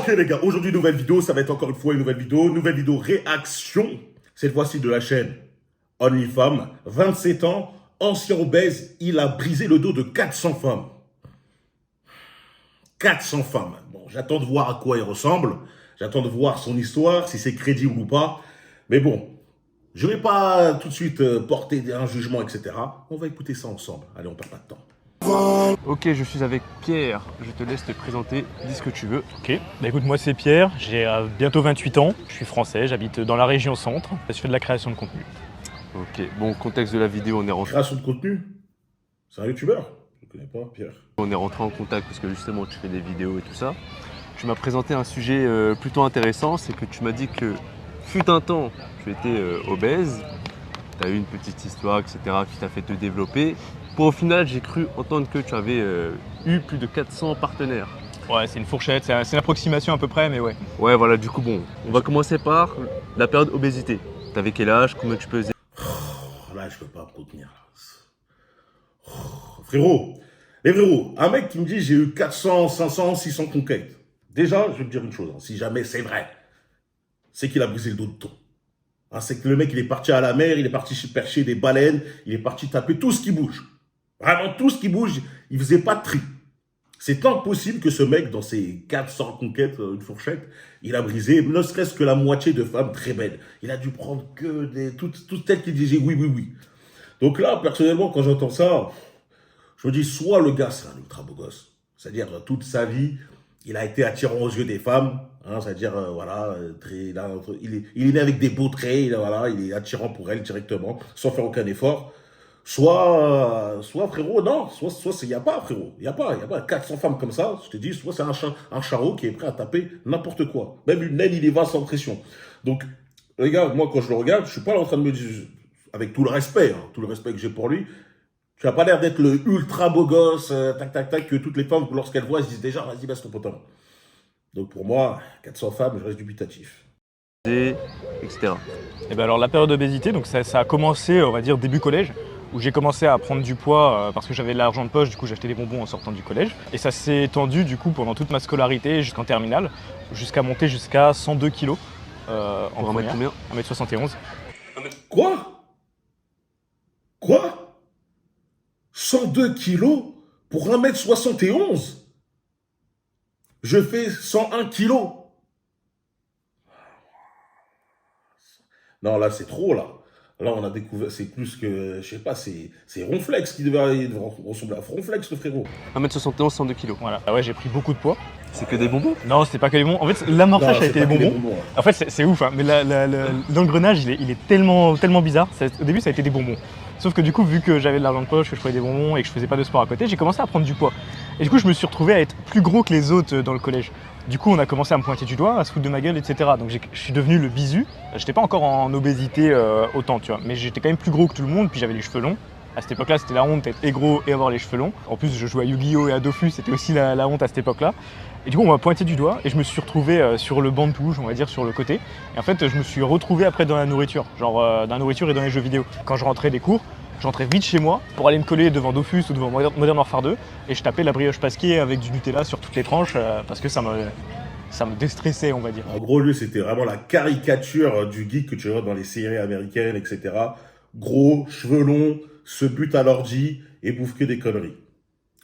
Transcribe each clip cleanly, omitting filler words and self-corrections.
Ok les gars, aujourd'hui nouvelle vidéo, ça va être encore une fois une nouvelle vidéo réaction, cette fois-ci de la chaîne OnlyFam, 27 ans, ancien obèse, il a brisé le dos de 400 femmes. 400 femmes. Bon, j'attends de voir à quoi il ressemble, j'attends de voir son histoire, si c'est crédible ou pas, mais bon, je ne vais pas tout de suite porter un jugement, etc. On va écouter ça ensemble, allez on perd pas de temps. Ok, je suis avec Pierre, je te laisse te présenter, dis ce que tu veux. Ok, bah écoute, moi c'est Pierre, j'ai bientôt 28 ans, je suis français, j'habite dans la région centre, je fais de la création de contenu. Ok, bon, contexte de la vidéo, on est rentré Création de contenu, c'est un youtubeur, je ne connais pas Pierre. en contact parce que justement tu fais des vidéos et tout ça. Tu m'as présenté un sujet plutôt intéressant, c'est que tu m'as dit que fut un temps, tu étais obèse, tu as eu une petite histoire, etc. qui t'a fait te développer. Pour au final, j'ai cru entendre que tu avais eu plus de 400 partenaires. Ouais, c'est une fourchette, c'est une approximation à peu près, mais ouais. Ouais, voilà, du coup, bon, on va commencer par la période obésité. T'avais quel âge, combien tu pesais? Là, je peux pas me contenir. Frérot, les frérots, un mec qui me dit j'ai eu 400, 500, 600 conquêtes. Déjà, je vais te dire une chose, hein, si jamais c'est vrai, c'est qu'il a brisé le dos de ton. Hein, c'est que le mec, il est parti à la mer, il est parti percher des baleines, il est parti taper tout ce qui bouge. Vraiment, tout ce qui bouge, il faisait pas de tri. C'est impossible que ce mec, dans ses 400 conquêtes, une fourchette, il a brisé ne serait-ce que la moitié de femmes très belles. Il a dû prendre que toutes celles qui disaient oui, oui, oui. Donc là, personnellement, quand j'entends ça, je me dis, soit le gars, c'est un ultra beau gosse. C'est-à-dire, toute sa vie, il a été attirant aux yeux des femmes. Hein, c'est-à-dire, voilà, il est né avec des beaux traits, voilà, il est attirant pour elle directement, sans faire aucun effort. Soit frérot, non, soit il n'y a pas, frérot. Il n'y a pas 400 femmes comme ça, je te dis, soit c'est un charreau qui est prêt à taper n'importe quoi. Même une naine, il y va sans pression. Donc, les gars, moi, quand je le regarde, je suis pas en train de me dire, avec tout le respect, hein, tout le respect que j'ai pour lui, tu n'as pas l'air d'être le ultra beau gosse, tac, tac, tac, que toutes les femmes, lorsqu'elles voient, elles se disent déjà, vas-y, baisse ton pantalon. Donc pour moi, 400 femmes, je reste dubitatif. Etc. Et ben alors la période d'obésité, donc ça a commencé, on va dire, début collège, où j'ai commencé à prendre du poids parce que j'avais de l'argent de poche, du coup j'achetais des bonbons en sortant du collège. Et ça s'est étendu du coup pendant toute ma scolarité jusqu'en terminale, jusqu'à monter jusqu'à 102 kilos en Pour 1 mètre première, combien? 1m71. Quoi? Quoi? 102 kilos pour 1m71? Je fais 101 kilos. Non, là, c'est trop, là. Là, on a découvert, c'est plus que, je sais pas, c'est Ronflex qui devait ressembler à Ronflex, le frérot. 1m71, 102 kg. Voilà. Ah ouais, j'ai pris beaucoup de poids. C'est que des bonbons? Non, c'était pas que les bonbons. En fait, l'amorçage Non, ça a c'est été pas les que les bonbons. bonbons, hein. En fait, c'est ouf, hein, mais l'engrenage, il est tellement bizarre. Au début, ça a été des bonbons. Sauf que du coup, vu que j'avais de l'argent de poche, que je prenais des bonbons et que je faisais pas de sport à côté, j'ai commencé à prendre du poids. Et du coup, je me suis retrouvé à être plus gros que les autres dans le collège. Du coup, on a commencé à me pointer du doigt, à se foutre de ma gueule, etc. Donc, je suis devenu le bisu. J'étais pas encore en obésité autant, tu vois, mais j'étais quand même plus gros que tout le monde. Puis j'avais les cheveux longs. À cette époque-là, c'était la honte d'être gros et avoir les cheveux longs. En plus, je jouais à Yu-Gi-Oh! Et à Dofus, c'était aussi la honte à cette époque-là. Et du coup, on m'a pointé du doigt et je me suis retrouvé sur le banc de touche, on va dire, sur le côté. Et en fait, je me suis retrouvé après dans la nourriture, genre dans la nourriture et dans les jeux vidéo. Quand je rentrais des cours, j'entrais vite chez moi pour aller me coller devant Dofus ou devant Modern Warfare 2 et je tapais la brioche pasquier avec du Nutella sur toutes les tranches parce que ça me déstressait, on va dire. En gros, lui, c'était vraiment la caricature du geek que tu vois dans les séries américaines, etc. Gros, cheveux longs, se bute à l'ordi et bouffe que des conneries.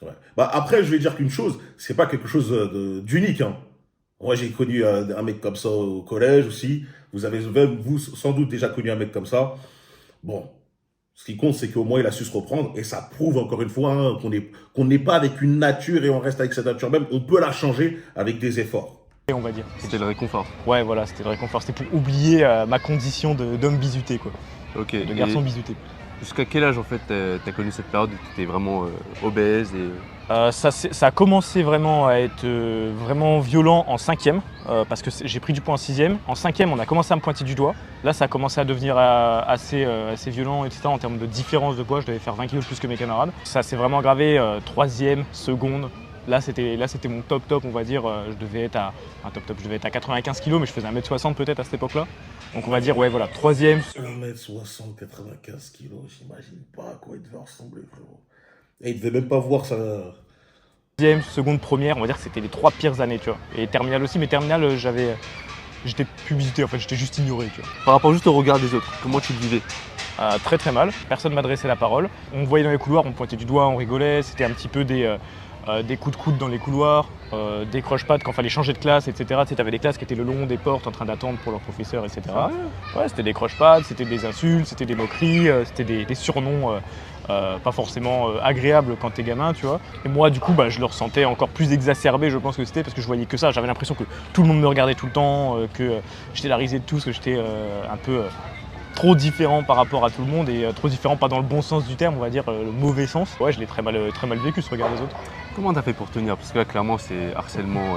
Ouais. Bah après, je vais dire qu'une chose, c'est pas quelque chose d'unique. Hein. Moi, j'ai connu un mec comme ça au collège aussi. Vous avez même, vous, sans doute déjà connu un mec comme ça. Bon, ce qui compte, c'est qu'au moins, il a su se reprendre. Et ça prouve, encore une fois, hein, qu'on n'est pas avec une nature et on reste avec cette nature même. On peut la changer avec des efforts. On va dire. C'était le réconfort. Ouais, voilà, c'était le réconfort. C'était pour oublier ma condition d'homme bizuté, quoi. Ok. De garçon bizuté. Jusqu'à quel âge en fait t'as connu cette période où tu étais vraiment obèse et... Ça a commencé vraiment à être vraiment violent en 5e, parce que j'ai pris du poids en 6e. En 5e, on a commencé à me pointer du doigt. Là, ça a commencé à devenir assez violent, etc. En termes de différence de poids, je devais faire 20 kg de plus que mes camarades. Ça s'est vraiment aggravé 3e, seconde. Là, c'était mon top, on va dire. Je devais être à 95 kg, mais je faisais 1m60 peut-être à cette époque-là. Donc on va dire, ouais, voilà, 3e. 1m60, 95 kilos, j'imagine pas à quoi il devait ressembler, frérot. Et il devait même pas voir ça. Deuxième, seconde, première, on va dire que c'était les 3 pires années, tu vois. Et terminale aussi, mais terminale, j'étais plus visité, en fait, j'étais juste ignoré, tu vois. Par rapport juste au regard des autres, comment tu le vivais? Très très mal, personne ne m'adressait la parole. On me voyait dans les couloirs, on me pointait du doigt, on rigolait, c'était un petit peu des coups de coude dans les couloirs, des croche-pattes quand il fallait changer de classe, etc. Tu sais, t'avais des classes qui étaient le long des portes en train d'attendre pour leur professeur, etc. Ouais, c'était des croche-pattes, c'était des insultes, c'était des moqueries, c'était des surnoms pas forcément agréables quand t'es gamin, tu vois. Et moi, du coup, je le ressentais encore plus exacerbé, je pense que c'était parce que je voyais que ça. J'avais l'impression que tout le monde me regardait tout le temps, que j'étais la risée de tous, que j'étais un peu trop différent par rapport à tout le monde et trop différent, pas dans le bon sens du terme, on va dire le mauvais sens. Ouais, je l'ai très mal vécu ce regard des autres. Comment t'as fait pour tenir? Parce que là, clairement, c'est harcèlement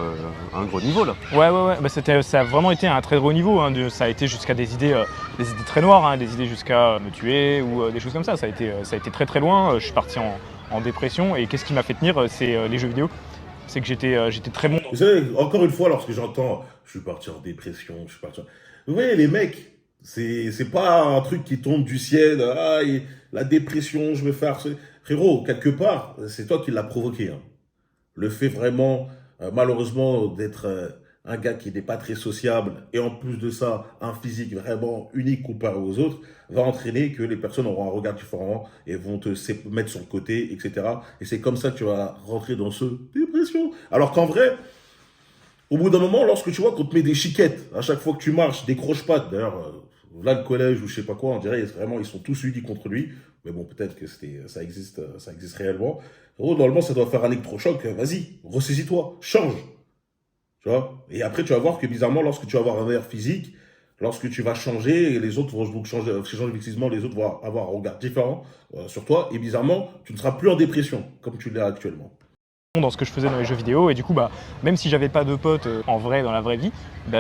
à un gros niveau, là. Ouais. Ça a vraiment été un très gros niveau. Hein, ça a été jusqu'à des idées très noires, hein, des idées jusqu'à me tuer ou des choses comme ça. Ça a été très très loin. Je suis parti en dépression et qu'est-ce qui m'a fait tenir? C'est les jeux vidéo. C'est que j'étais très bon. Vous savez, encore une fois, lorsque j'entends je suis parti en dépression, je suis parti. Vous voyez, les mecs, c'est pas un truc qui tombe du ciel. Ah, la dépression, je vais faire. Frérot, quelque part, c'est toi qui l'as provoqué. Hein. Le fait vraiment, malheureusement, d'être un gars qui n'est pas très sociable et en plus de ça, un physique vraiment unique comparé aux autres, va entraîner que les personnes auront un regard différent et vont te mettre sur le côté, etc. Et c'est comme ça que tu vas rentrer dans ce dépression. Alors qu'en vrai, au bout d'un moment, lorsque tu vois qu'on te met des chiquettes, à chaque fois que tu marches, des croche-pattes, d'ailleurs, là, le collège ou je sais pas quoi, on dirait vraiment, ils sont tous unis contre lui. Mais bon, peut-être que ça existe réellement. Oh, normalement, ça doit faire un électrochoc. Vas-y, ressaisis-toi, change. Tu vois? Et après, tu vas voir que bizarrement, lorsque tu vas avoir un meilleur physique, lorsque tu vas changer, les autres vont changer effectivement, les autres vont avoir un regard différent sur toi. Et bizarrement, tu ne seras plus en dépression, comme tu l'es actuellement. Dans ce que je faisais dans les jeux vidéo et du coup même si j'avais pas de potes en vrai dans la vraie vie,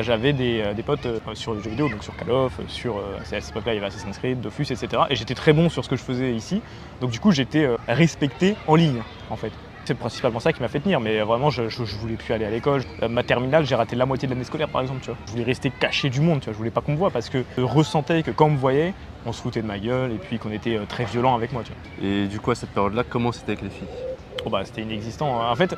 j'avais des potes sur les jeux vidéo, donc sur Call of, sur à cette époque-là il y avait Assassin's Creed, Dofus, etc. Et j'étais très bon sur ce que je faisais ici, donc du coup j'étais respecté en ligne en fait. C'est principalement ça qui m'a fait tenir, mais vraiment je voulais plus aller à l'école. Ma terminale, j'ai raté la moitié de l'année scolaire par exemple, tu vois. Je voulais rester caché du monde, tu vois. Je voulais pas qu'on me voie parce que je ressentais que quand on me voyait, on se foutait de ma gueule et puis qu'on était très violent avec moi, tu vois. Et du coup, à cette période-là, comment c'était avec les filles? C'était inexistant. En fait,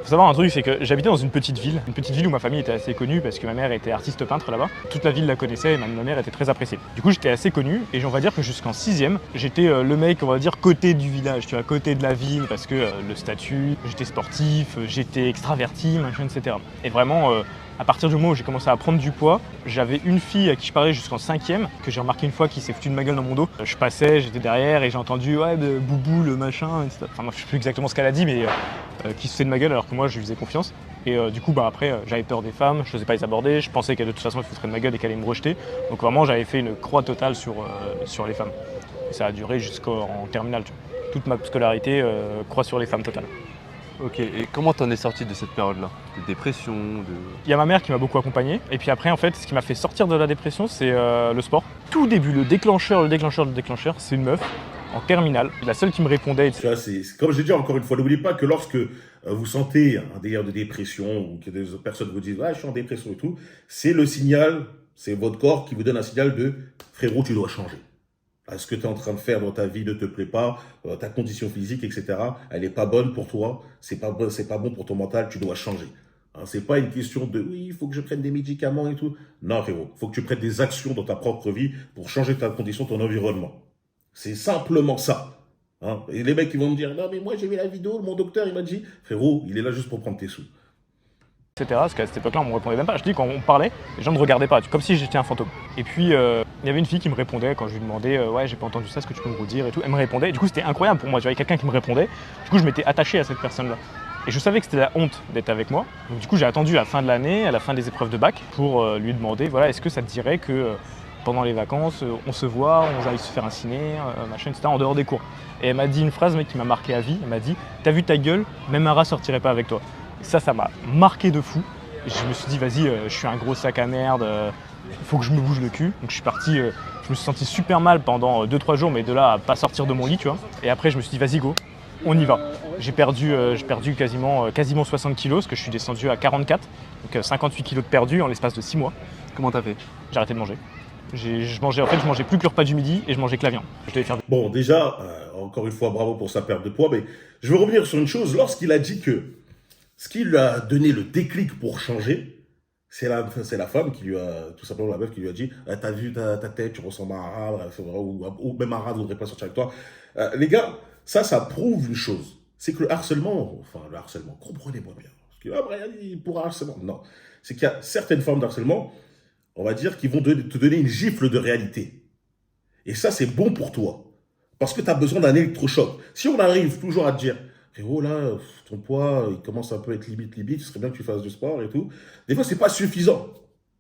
faut savoir un truc, c'est que j'habitais dans une petite ville où ma famille était assez connue parce que ma mère était artiste peintre là-bas. Toute la ville la connaissait et ma mère était très appréciée. Du coup, j'étais assez connu et on va dire que jusqu'en 6e, j'étais le mec, on va dire, côté du village, tu vois, côté de la ville parce que le statut, j'étais sportif, j'étais extraverti, machin, etc. Et vraiment, à partir du moment où j'ai commencé à prendre du poids, j'avais une fille à qui je parlais jusqu'en 5e, que j'ai remarqué une fois qui s'est foutue de ma gueule dans mon dos. Je passais, j'étais derrière et j'ai entendu ouais, boubou, le machin, etc. Enfin, moi, je sais plus exactement ce qu'elle a dit, mais qui se foutait de ma gueule alors que moi, je lui faisais confiance. Et du coup, après, j'avais peur des femmes, je n'osais pas les aborder, je pensais qu'elle de toute façon, elle foutrait de ma gueule et qu'elle allait me rejeter. Donc vraiment, j'avais fait une croix totale sur les femmes. Et ça a duré jusqu'en terminale, tu vois. Toute ma scolarité, croix sur les femmes totale. Ok, et comment t'en es sorti de cette période-là? De dépression, Il y a ma mère qui m'a beaucoup accompagné. Et puis après, en fait, ce qui m'a fait sortir de la dépression, c'est le sport. Tout début, le déclencheur, c'est une meuf en terminale. La seule qui me répondait. Tu vois, c'est comme j'ai dit encore une fois, n'oubliez pas que lorsque vous sentez un délire de dépression ou que des personnes vous disent « Ah, je suis en dépression et tout », c'est le signal, c'est votre corps qui vous donne un signal de « Frérot, tu dois changer ». Ce que tu es en train de faire dans ta vie ne te plaît pas, ta condition physique, etc., elle n'est pas bonne pour toi, c'est pas bon pour ton mental, tu dois changer. Hein, c'est pas une question de oui, il faut que je prenne des médicaments et tout. Non, frérot, il faut que tu prennes des actions dans ta propre vie pour changer ta condition, ton environnement. C'est simplement ça. Hein. Et les mecs qui vont me dire non, mais moi j'ai vu la vidéo, mon docteur il m'a dit, frérot, il est là juste pour prendre tes sous. Etc. Parce qu'à cette époque-là, on me répondait même pas. Je dis, quand on parlait, les gens ne me regardaient pas, comme si j'étais un fantôme. Et puis, il y avait une fille qui me répondait quand je lui demandais ouais, j'ai pas entendu ça, est-ce que tu peux me redire et tout. Elle me répondait. Du coup, c'était incroyable pour moi. J'avais quelqu'un qui me répondait. Du coup, je m'étais attaché à cette personne-là. Et je savais que c'était la honte d'être avec moi. Donc, du coup, j'ai attendu la fin de l'année, à la fin des épreuves de bac, pour lui demander voilà, est-ce que ça te dirait que pendant les vacances, on se voit, on aille se faire un ciné, machin, etc., en dehors des cours. Et elle m'a dit une phrase, mec, qui m'a marqué à vie. Elle m'a dit t'as vu ta gueule, même un rat sortirait pas avec toi. Et ça m'a marqué de fou. Et je me suis dit, vas-y, je suis un gros sac à merde, il faut que je me bouge le cul. Donc je suis parti, je me suis senti super mal pendant 2-3 jours, mais de là à pas sortir de mon lit, tu vois. Et après, je me suis dit, vas-y, go, on y va. J'ai perdu quasiment 60 kilos, parce que je suis descendu à 44, donc 58 kilos de perdu en l'espace de 6 mois. Comment t'as fait? J'ai arrêté de manger. Je mangeais plus que le repas du midi et je mangeais que la viande. Bon, déjà, encore une fois, bravo pour sa perte de poids, mais je veux revenir sur une chose. Lorsqu'il a dit que Ce qui lui a donné le déclic pour changer, c'est la femme qui lui a, tout simplement la meuf qui lui a dit ah, t'as vu ta tête, tu ressembles à un rat, ou même un rat ne voudrait pas sortir avec toi. Les gars, ça prouve une chose. C'est que le harcèlement, comprenez-moi bien. Parce que, Brian, il pourra harcèlement. Non. C'est qu'il y a certaines formes d'harcèlement, on va dire, qui vont te donner une gifle de réalité. Et ça, c'est bon pour toi. Parce que tu as besoin d'un électrochoc. Si on arrive toujours à te dire, frérot, là, ton poids, il commence un peu à être limite, il serait bien que tu fasses du sport et tout. Des fois, c'est pas suffisant.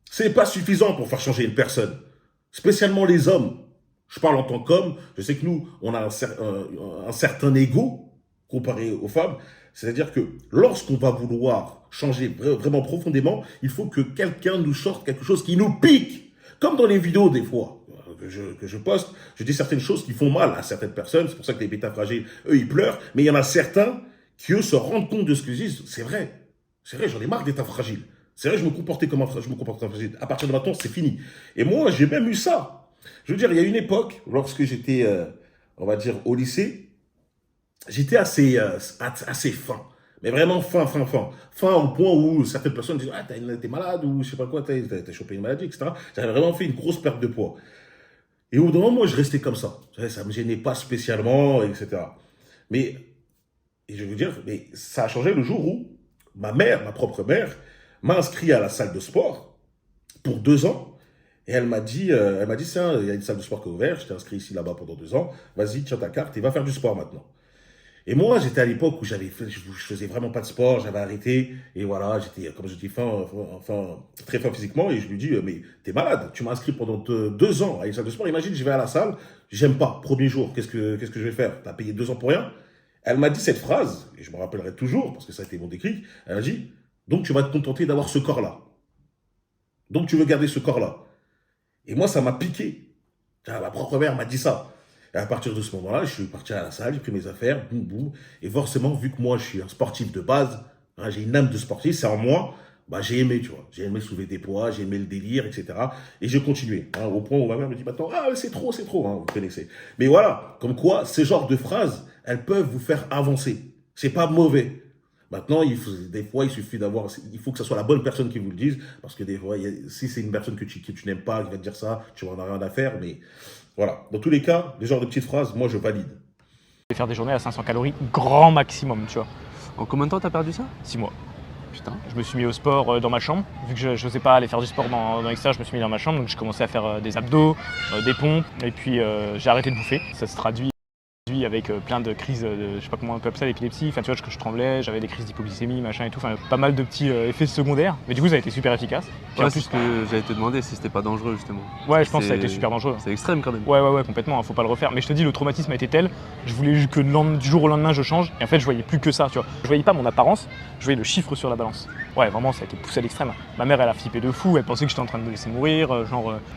C'est pas suffisant pour faire changer une personne. Spécialement les hommes. Je parle en tant qu'homme. Je sais que nous, on a un certain ego comparé aux femmes. C'est-à-dire que lorsqu'on va vouloir changer vraiment profondément, il faut que quelqu'un nous sorte quelque chose qui nous pique. Comme dans les vidéos, des fois, que je poste, je dis certaines choses qui font mal à certaines personnes. C'est pour ça que les bêtas fragiles, eux, ils pleurent. Mais il y en a certains qui, eux, se rendent compte de ce qu'ils disent. C'est vrai, j'en ai marre d'état fragile. C'est vrai, je me comportais comme je me comporte comme un fragile. À partir de maintenant, c'est fini. Et moi, j'ai même eu ça. Je veux dire, il y a une époque, lorsque j'étais, on va dire, au lycée, j'étais assez fin. Mais vraiment fin. Fin au point où certaines personnes disent « Ah, t'es malade » ou je sais pas quoi, t'as chopé une maladie, etc. J'avais vraiment fait une grosse perte de poids. Et au bout d'un moment, moi, je restais comme ça. Ça me gênait pas spécialement, etc. Mais, et je veux dire, mais ça a changé le jour où ma propre mère, m'a inscrit à la salle de sport pour 2 ans. Et elle m'a dit, ça, il y a une salle de sport qui est ouverte, je t'ai inscrit ici, là-bas pendant 2 ans. Vas-y, tiens ta carte et va faire du sport maintenant. Et moi, j'étais à l'époque où je faisais vraiment pas de sport, j'avais arrêté, et voilà, j'étais, comme je dis, très fin physiquement, et je lui dis, mais t'es malade, tu m'as inscrit pendant 2 ans à une salle de sport, imagine, je vais à la salle, j'aime pas, premier jour, qu'est-ce que je vais faire? T'as payé 2 ans pour rien? Elle m'a dit cette phrase, et je me rappellerai toujours, parce que ça a été mon déclic, elle a dit, donc tu vas te contenter d'avoir ce corps-là. Donc tu veux garder ce corps-là. Et moi, ça m'a piqué. Ma propre mère m'a dit ça. Et à partir de ce moment-là, je suis parti à la salle, j'ai pris mes affaires, boum, boum. Et forcément, vu que moi, je suis un sportif de base, hein, j'ai une âme de sportif, c'est en moi, bah, j'ai aimé, tu vois. J'ai aimé soulever des poids, j'ai aimé le délire, etc. Et j'ai continué. Hein, au point où ma mère me dit maintenant, ah, c'est trop, hein, vous connaissez. Mais voilà, comme quoi, ces genres de phrases, elles peuvent vous faire avancer. C'est pas mauvais. Maintenant, des fois, il faut que ce soit la bonne personne qui vous le dise, parce que des fois, si c'est une personne que tu n'aimes pas, qui va te dire ça, tu n'en as rien à faire, mais voilà. Dans tous les cas, des genres de petites phrases, moi, je valide. Je vais faire des journées à 500 calories, grand maximum, tu vois. En combien de temps t'as perdu ça? 6 mois. Putain. Je me suis mis au sport dans ma chambre. Vu que je n'osais pas aller faire du sport dans l'extérieur, je me suis mis dans ma chambre. Donc, j'ai commencé à faire des abdos, des pompes, et puis j'ai arrêté de bouffer. Ça se traduit avec plein de crises, je sais pas comment on peut appeler ça, l'épilepsie, enfin tu vois, je tremblais, j'avais des crises d'hypoglycémie, machin et tout, enfin pas mal de petits effets secondaires, mais du coup ça a été super efficace. Puis en plus, ce que j'allais te demander, si c'était pas dangereux justement. Ouais, je pense que ça a été super dangereux. C'est extrême quand même. Ouais, complètement, faut pas le refaire. Mais je te dis, le traumatisme a été tel, je voulais que du jour au lendemain je change, et en fait je voyais plus que ça, tu vois. Je voyais pas mon apparence, je voyais le chiffre sur la balance. Ouais, vraiment, ça a été poussé à l'extrême. Ma mère, elle a flippé de fou, elle pensait que j'étais en train de me laisser mourir,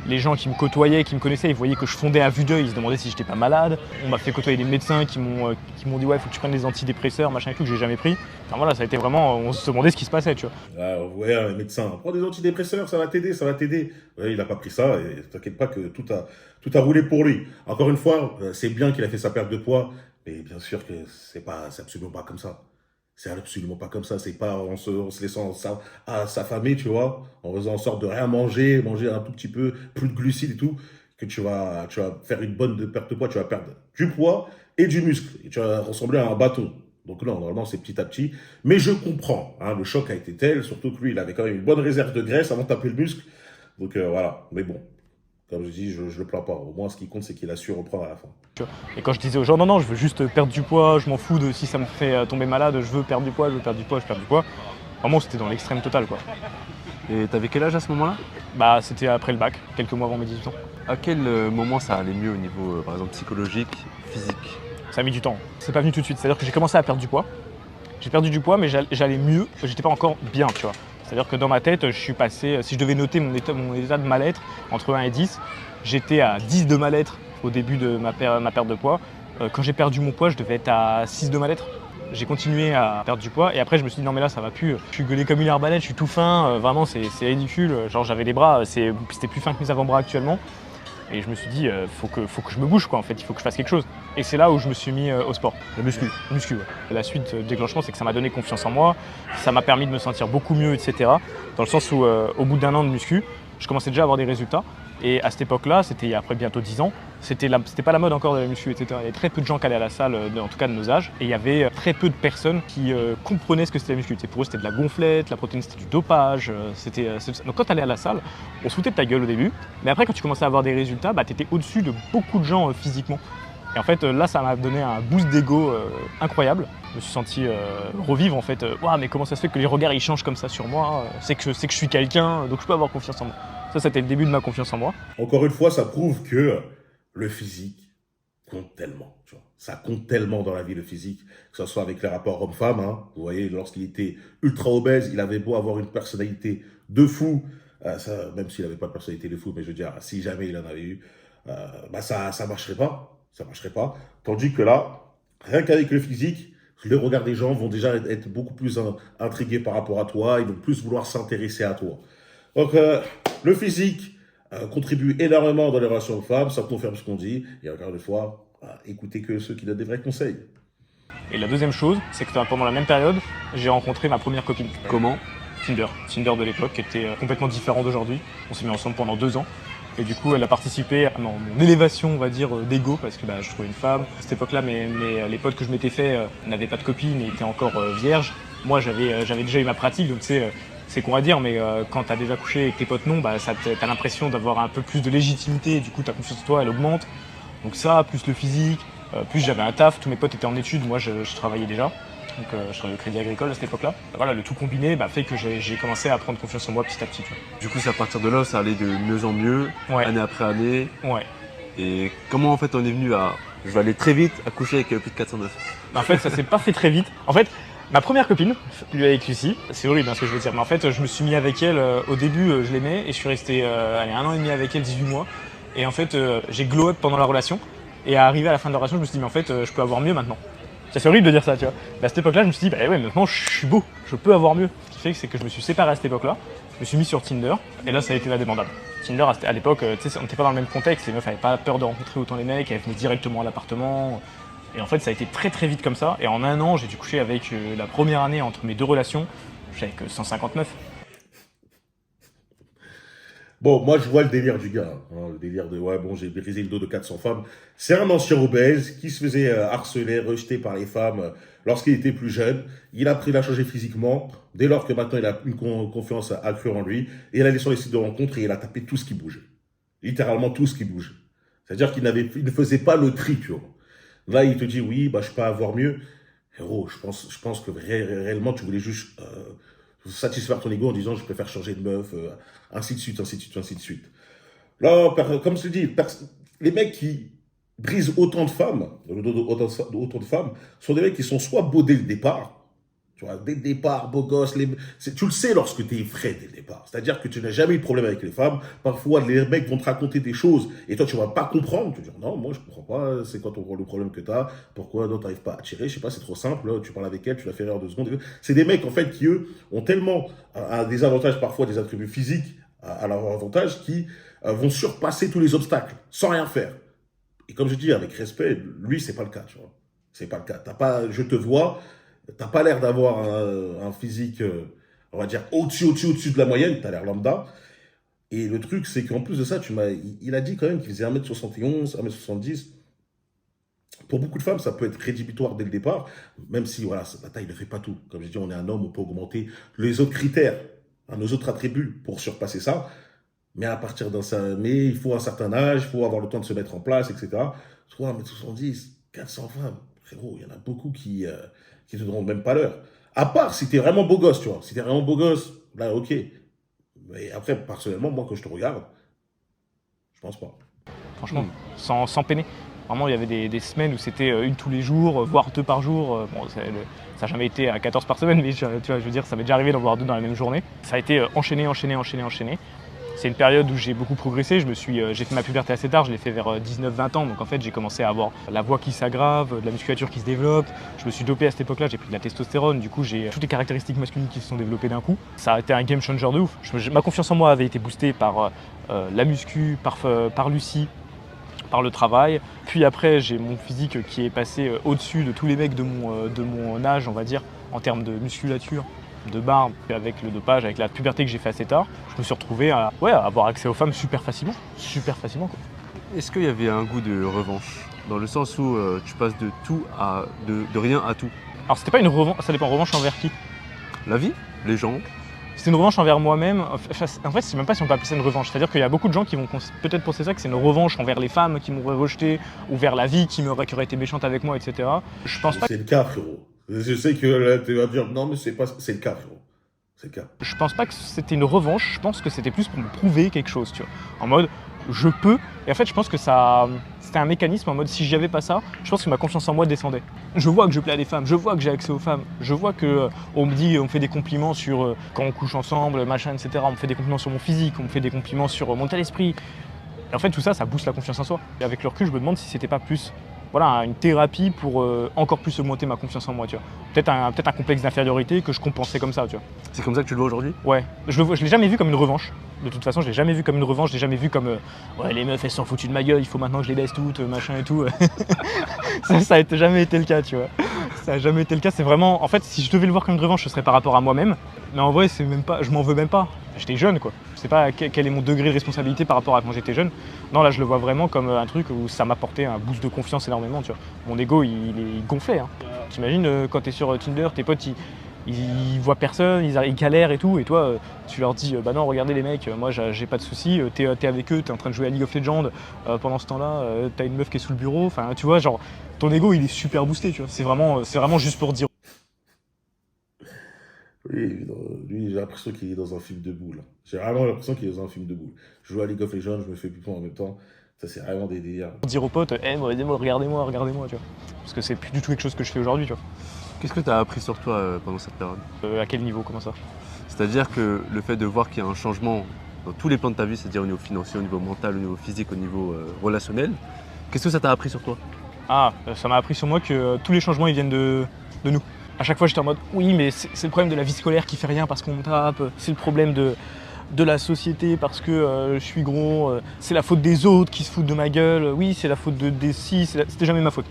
les gens qui me côtoyaient, qui me connaissaient, ils voyaient que je fondais à vue d'œil, ils se demandaient si j'étais pas malade. On m'a fait côtoyer des médecins qui m'ont dit ouais, faut que tu prennes des antidépresseurs, machin et tout, que j'ai jamais pris. Enfin voilà, ça a été vraiment, on se demandait ce qui se passait, tu vois. Ouais, un médecin, prends des antidépresseurs, ça va t'aider. Ouais, il n'a pas pris ça, et t'inquiète pas que tout a roulé pour lui. Encore une fois, c'est bien qu'il a fait sa perte de poids, mais bien sûr que c'est absolument pas comme ça. C'est absolument pas comme ça. C'est pas en se laissant s'affamer, tu vois, en faisant en sorte de rien manger un tout petit peu, plus de glucides et tout, que tu vas faire une bonne perte de poids. Tu vas perdre du poids et du muscle. Et tu vas ressembler à un bâton. Donc non, normalement, c'est petit à petit. Mais je comprends. Hein, le choc a été tel, surtout que lui, il avait quand même une bonne réserve de graisse avant de taper le muscle. Donc voilà. Mais bon, comme je dis, je le plains pas. Au moins, ce qui compte, c'est qu'il a su reprendre à la fin. Et quand je disais aux gens, non, je veux juste perdre du poids, je m'en fous de si ça me fait tomber malade, je veux perdre du poids. Vraiment, c'était dans l'extrême total, quoi. Et t'avais quel âge à ce moment-là? Bah, c'était après le bac, quelques mois avant mes 18 ans. À quel moment ça allait mieux au niveau, par exemple, psychologique, physique? Ça a mis du temps. C'est pas venu tout de suite. C'est-à-dire que j'ai commencé à perdre du poids. J'ai perdu du poids, mais j'allais mieux. J'étais pas encore bien, tu vois. C'est-à-dire que dans ma tête, je suis passé, si je devais noter mon état de mal-être entre 1 et 10, j'étais à 10 de mal-être au début de ma perte de poids. Quand j'ai perdu mon poids, je devais être à 6 de mal-être. J'ai continué à perdre du poids et après je me suis dit non mais là ça va plus, je suis gueulé comme une arbalète, je suis tout fin, vraiment c'est ridicule, genre j'avais les bras, c'était plus fin que mes avant-bras actuellement. Et je me suis dit, faut que je me bouge, quoi, en fait, il faut que je fasse quelque chose. Et c'est là où je me suis mis au sport. Le muscu. Le muscu, ouais. La suite du déclenchement, c'est que ça m'a donné confiance en moi, ça m'a permis de me sentir beaucoup mieux, etc. Dans le sens où, au bout d'1 an de muscu, je commençais déjà à avoir des résultats. Et à cette époque-là, c'était après bientôt 10 ans, c'était pas la mode encore de la muscu, etc. Il y avait très peu de gens qui allaient à la salle, en tout cas de nos âges, et il y avait très peu de personnes qui comprenaient ce que c'était la muscu. Pour eux, c'était de la gonflette, la protéine, c'était du dopage. Donc quand tu allais à la salle, on se foutait de ta gueule au début, mais après, quand tu commençais à avoir des résultats, tu étais au-dessus de beaucoup de gens physiquement. Et en fait, là, ça m'a donné un boost d'ego incroyable. Je me suis senti revivre, en fait. Waouh, mais comment ça se fait que les regards ils changent comme ça sur moi? C'est que je suis quelqu'un, donc je peux avoir confiance en moi. Ça, c'était le début de ma confiance en moi. Encore une fois, ça prouve que le physique compte tellement. Tu vois. Ça compte tellement dans la vie, le physique, que ce soit avec les rapports homme-femme. Hein. Vous voyez, lorsqu'il était ultra obèse, il avait beau avoir une personnalité de fou, même s'il n'avait pas de personnalité de fou, mais je veux dire, si jamais il en avait eu, ça marcherait pas. Ça marcherait pas. Tandis que là, rien qu'avec le physique, le regard des gens vont déjà être beaucoup plus intrigués par rapport à toi, ils vont plus vouloir s'intéresser à toi. Donc, le physique contribue énormément dans les relations hommes-femmes, ça confirme ce qu'on dit. Et encore une fois, écoutez que ceux qui donnent des vrais conseils. Et la deuxième chose, c'est que pendant la même période, j'ai rencontré ma première copine. Comment? Tinder de l'époque, qui était complètement différent d'aujourd'hui. On s'est mis ensemble pendant 2 ans. Et du coup, elle a participé à mon élévation, on va dire, d'ego, parce que je trouvais une femme. À cette époque-là, les potes que je m'étais fait n'avaient pas de copine et étaient encore vierges. Moi, j'avais déjà eu ma pratique, donc c'est qu'on va dire, mais quand t'as déjà couché avec tes potes non, t'as l'impression d'avoir un peu plus de légitimité, et du coup ta confiance en toi elle augmente. Donc ça, plus le physique, plus j'avais un taf, tous mes potes étaient en études, moi je travaillais déjà. Donc je travaillais au Crédit Agricole à cette époque-là. Voilà, le tout combiné fait que j'ai commencé à prendre confiance en moi petit à petit. Tu vois. Du coup, c'est à partir de là, ça allait de mieux en mieux, Ouais. année après année. Ouais. Et comment en fait on est venu à... Je vais aller très vite à coucher avec plus de 409. En fait, ça s'est pas fait très vite. En fait, ma première copine, avec Lucie, c'est horrible ce que je veux dire, mais en fait, je me suis mis avec elle, au début, je l'aimais, et je suis resté 1 an et demi avec elle, 18 mois. Et en fait, j'ai glow up pendant la relation, et arrivé à la fin de la relation, je me suis dit, mais en fait, je peux avoir mieux maintenant. C'est horrible de dire ça, tu vois. Mais à cette époque-là, je me suis dit, ouais, maintenant, je suis beau, je peux avoir mieux. Ce qui fait que c'est que je me suis séparé à cette époque-là, je me suis mis sur Tinder, et là, ça a été la débandade. Tinder, à l'époque, on n'était pas dans le même contexte, les meufs n'avaient pas peur de rencontrer autant les mecs, elles venaient directement à l'appartement. Et en fait, ça a été très très vite comme ça. Et en 1 an, j'ai dû coucher avec la première année entre mes 2 relations, j'avais que 159. Bon, moi, je vois le délire du gars. Hein, le délire de, ouais, bon, j'ai brisé le dos de 400 femmes. C'est un ancien obèse qui se faisait harceler, rejeter par les femmes lorsqu'il était plus jeune. Il a appris à changer physiquement. Dès lors que maintenant, il a une confiance accrue en lui. Et il allait sur les sites de rencontres et il a tapé tout ce qui bouge. Littéralement tout ce qui bouge. C'est-à-dire qu'il ne faisait pas le tri, tu vois. Là, il te dit, oui, je peux avoir mieux. Héros, je pense que réellement, tu voulais juste satisfaire ton ego en disant, je préfère changer de meuf, ainsi de suite, ainsi de suite, ainsi de suite. Là, comme je te dis, les mecs qui brisent autant de femmes, autant de femmes, sont des mecs qui sont soit beaux dès le départ, tu vois, dès le départ, beau gosse, tu le sais lorsque tu es frais dès le départ. C'est-à-dire que tu n'as jamais eu de problème avec les femmes. Parfois, les mecs vont te raconter des choses et toi, tu ne vas pas comprendre. Tu vas dire, non, moi, je ne comprends pas. C'est quoi le problème que tu as? Pourquoi tu n'arrives pas à tirer? Je sais pas, c'est trop simple. Là, tu parles avec elle, tu la fais rire en 2 secondes. C'est des mecs, en fait, qui, eux, ont tellement des avantages, parfois des attributs physiques à leur avantage, qui vont surpasser tous les obstacles sans rien faire. Et comme je dis, avec respect, lui, c'est pas le cas, tu vois. C'est pas le cas. Je te vois. T'as pas l'air d'avoir un physique, on va dire, au-dessus de la moyenne, t'as l'air lambda. Et le truc, c'est qu'en plus de ça, il a dit quand même qu'il faisait 1m71, 1m70. Pour beaucoup de femmes, ça peut être rédhibitoire dès le départ, même si, voilà, la taille ne fait pas tout. Comme je dis, on est un homme, on peut augmenter les autres critères, nos autres attributs pour surpasser ça. Mais mais il faut un certain âge, il faut avoir le temps de se mettre en place, etc. 1m70, 400 femmes, frérot, il y en a beaucoup qui te donneront même pas l'heure. À part si t'es vraiment beau gosse, tu vois. Si t'es vraiment beau gosse, là, ok. Mais après, personnellement, moi, quand je te regarde, je pense pas. Franchement, sans peiner. Vraiment, il y avait des semaines où c'était 1 tous les jours, voire 2 par jour. Bon, ça n'a jamais été à 14 par semaine, mais tu vois, je veux dire, ça m'est déjà arrivé d'en voir 2 dans la même journée. Ça a été enchaîné. C'est une période où j'ai beaucoup progressé. J'ai fait ma puberté assez tard, je l'ai fait vers 19-20 ans. Donc en fait, j'ai commencé à avoir la voix qui s'aggrave, de la musculature qui se développe. Je me suis dopé à cette époque-là, j'ai pris de la testostérone. Du coup, j'ai toutes les caractéristiques masculines qui se sont développées d'un coup. Ça a été un game changer de ouf. Ma confiance en moi avait été boostée par la muscu, par Lucie, par le travail. Puis après, j'ai mon physique qui est passé au-dessus de tous les mecs de mon âge, on va dire, en termes de musculature, de barbe. Avec le dopage, avec la puberté que j'ai fait assez tard, je me suis retrouvé à avoir accès aux femmes super facilement. Super facilement, quoi. Est-ce qu'il y avait un goût de revanche? Dans le sens où tu passes de tout à de rien à tout. Alors c'était pas une revanche, ça dépend, revanche envers qui? La vie, les gens. C'était une revanche envers moi-même. En fait, je sais même pas si on peut appeler ça une revanche. C'est-à-dire qu'il y a beaucoup de gens qui vont peut-être penser ça, que c'est une revanche envers les femmes qui m'auraient rejeté, ou vers la vie qui aurait été méchante avec moi, etc. Je pense pas. C'est le cas, frérot. Je sais que là, tu vas dire, non, mais c'est le cas, frérot. C'est le cas. Je pense pas que c'était une revanche, je pense que c'était plus pour me prouver quelque chose, tu vois. En mode, je peux. Et en fait, je pense que c'était un mécanisme en mode, si j'y avais pas ça, je pense que ma confiance en moi descendait. Je vois que je plais à des femmes, je vois que j'ai accès aux femmes, je vois que on me fait des compliments sur quand on couche ensemble, machin, etc. On me fait des compliments sur mon physique, on me fait des compliments sur mon tel esprit. Et en fait, tout ça, ça booste la confiance en soi. Et avec le recul, je me demande si c'était pas plus, voilà, une thérapie pour encore plus augmenter ma confiance en moi, tu vois. Peut-être un complexe d'infériorité que je compensais comme ça, tu vois. C'est comme ça que tu le vois aujourd'hui? Ouais, je l'ai jamais vu comme une revanche. De toute façon, je l'ai jamais vu comme une revanche, je l'ai jamais vu comme ouais, les meufs elles sont foutues de ma gueule, il faut maintenant que je les baisse toutes, machin et tout. Ça a jamais été le cas, tu vois. Ça a jamais été le cas, c'est vraiment. En fait, si je devais le voir comme une revanche, ce serait par rapport à moi-même. Mais en vrai, c'est même pas. Je m'en veux même pas. J'étais jeune, quoi. Je sais pas quel est mon degré de responsabilité par rapport à quand j'étais jeune. Non, là, je le vois vraiment comme un truc où ça m'apportait un boost de confiance énormément, tu vois. Mon ego, il gonflait. Hein. T'imagines quand t'es sur Tinder, tes potes, ils voient personne, ils galèrent et tout, et toi, tu leur dis bah non, regardez les mecs, moi j'ai pas de soucis, t'es avec eux, t'es en train de jouer à League of Legends, pendant ce temps-là, t'as une meuf qui est sous le bureau, enfin tu vois, genre, ton ego il est super boosté, tu vois, c'est vraiment juste pour dire. Oui, lui, j'ai l'impression qu'il est dans un film de boule. J'ai vraiment l'impression qu'il est dans un film de boule. Je joue à League of Legends, je me fais pipo en même temps. Ça, c'est vraiment des délires. Pour dire aux potes, regardez-moi, tu vois. Parce que c'est plus du tout quelque chose que je fais aujourd'hui, tu vois. Qu'est-ce que tu as appris sur toi pendant cette période? À quel niveau, comment ça? C'est-à-dire que le fait de voir qu'il y a un changement dans tous les plans de ta vie, c'est-à-dire au niveau financier, au niveau mental, au niveau physique, au niveau relationnel, qu'est-ce que ça t'a appris sur toi? Ça m'a appris sur moi que tous les changements ils viennent de nous. À chaque fois j'étais en mode oui mais c'est le problème de la vie scolaire qui fait rien parce qu'on me tape, c'est le problème de la société parce que je suis gros, c'est la faute des autres qui se foutent de ma gueule, oui c'est la faute des si, c'était jamais ma faute.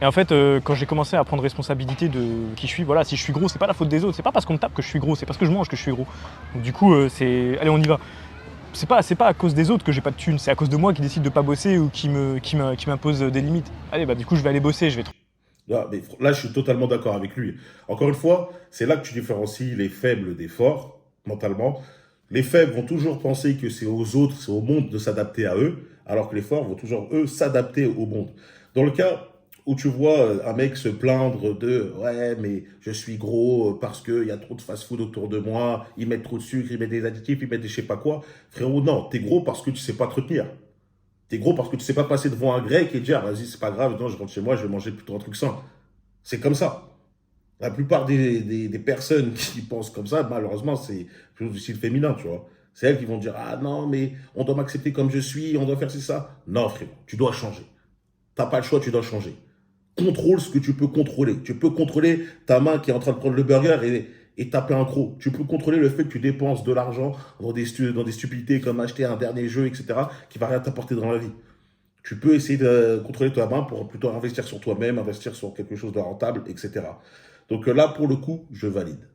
Et en fait, quand j'ai commencé à prendre responsabilité de qui je suis, voilà, si je suis gros, c'est pas la faute des autres, c'est pas parce qu'on me tape que je suis gros, c'est parce que je mange que je suis gros. Donc du coup, allez, on y va. C'est pas à cause des autres que j'ai pas de thunes, c'est à cause de moi qui décide de pas bosser ou qui m'impose des limites. Allez, bah du coup, je vais aller bosser, je vais. Là, je suis totalement d'accord avec lui. Encore une fois, c'est là que tu différencies les faibles des forts, mentalement. Les faibles vont toujours penser que c'est aux autres, c'est au monde de s'adapter à eux, alors que les forts vont toujours, eux, s'adapter au monde. Dans le cas où tu vois un mec se plaindre de « Ouais, mais je suis gros parce qu'il y a trop de fast-food autour de moi, ils mettent trop de sucre, ils mettent des additifs, ils mettent des je sais pas quoi. » Frérot, non, t'es gros parce que tu sais pas te retenir. T'es gros parce que tu sais pas passer devant un grec et dire « Vas-y, c'est pas grave, non, je rentre chez moi, je vais manger plutôt un truc sain. » C'est comme ça. La plupart des personnes qui pensent comme ça, malheureusement, c'est plutôt du style féminin, tu vois. C'est elles qui vont dire « Ah non, mais on doit m'accepter comme je suis, on doit faire ça. » Non, frérot, tu dois changer. T'as pas le choix, tu dois changer. Contrôle ce que tu peux contrôler. Tu peux contrôler ta main qui est en train de prendre le burger et taper un croc. Tu peux contrôler le fait que tu dépenses de l'argent dans des stupidités comme acheter un dernier jeu, etc., qui va rien t'apporter dans la vie. Tu peux essayer de contrôler ta main pour plutôt investir sur toi-même, investir sur quelque chose de rentable, etc. Donc là, pour le coup, je valide.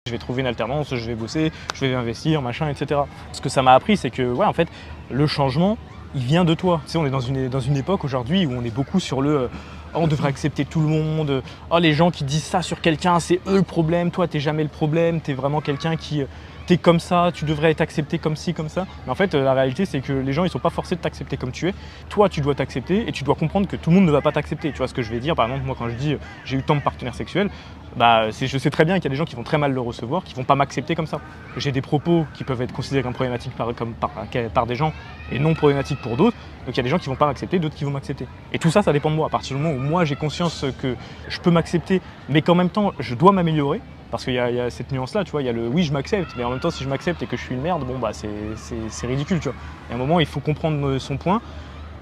Je vais trouver une alternance, je vais bosser, je vais investir, machin, etc. Ce que ça m'a appris, c'est que, ouais, en fait, le changement, il vient de toi. Tu sais, on est dans une époque aujourd'hui où on est beaucoup sur le on devrait accepter tout le monde. Oh, les gens qui disent ça sur quelqu'un, c'est eux le problème. Toi, t'es jamais le problème. T'es vraiment quelqu'un qui t'es comme ça. Tu devrais être accepté comme ci, comme ça. Mais en fait, la réalité, c'est que les gens, ils sont pas forcés de t'accepter comme tu es. Toi, tu dois t'accepter et tu dois comprendre que tout le monde ne va pas t'accepter. Tu vois ce que je vais dire? Par exemple, moi, quand je dis j'ai eu tant de partenaires sexuels, bah, je sais très bien qu'il y a des gens qui vont très mal le recevoir, qui vont pas m'accepter comme ça. J'ai des propos qui peuvent être considérés comme problématiques par des gens et non problématiques pour d'autres. Donc il y a des gens qui vont pas m'accepter, d'autres qui vont m'accepter. Et tout ça, ça dépend de moi. À partir du moment où moi j'ai conscience que je peux m'accepter, mais qu'en même temps je dois m'améliorer, parce qu'il y a cette nuance-là, tu vois, il y a le oui je m'accepte, mais en même temps si je m'accepte et que je suis une merde, bon bah c'est ridicule, tu vois. Et à un moment il faut comprendre son point.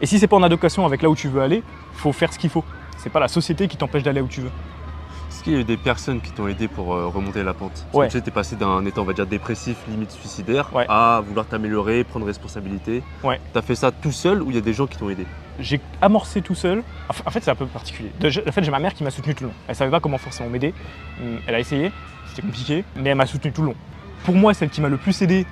Et si c'est pas en adéquation avec là où tu veux aller, faut faire ce qu'il faut. C'est pas la société qui t'empêche d'aller où tu veux. Est-ce qu'il y a eu des personnes qui t'ont aidé pour remonter la pente? Ouais. Tu sais, t'es passé d'un état, on va dire, dépressif, limite suicidaire, ouais, à vouloir t'améliorer, prendre responsabilité. Ouais. T'as fait ça tout seul ou il y a des gens qui t'ont aidé? j'ai amorcé tout seul. En fait, c'est un peu particulier. En fait, j'ai ma mère qui m'a soutenu tout le long. Elle savait pas comment forcément m'aider. Elle a essayé, c'était compliqué, mais elle m'a soutenu tout le long. Pour moi, celle qui m'a le plus aidé,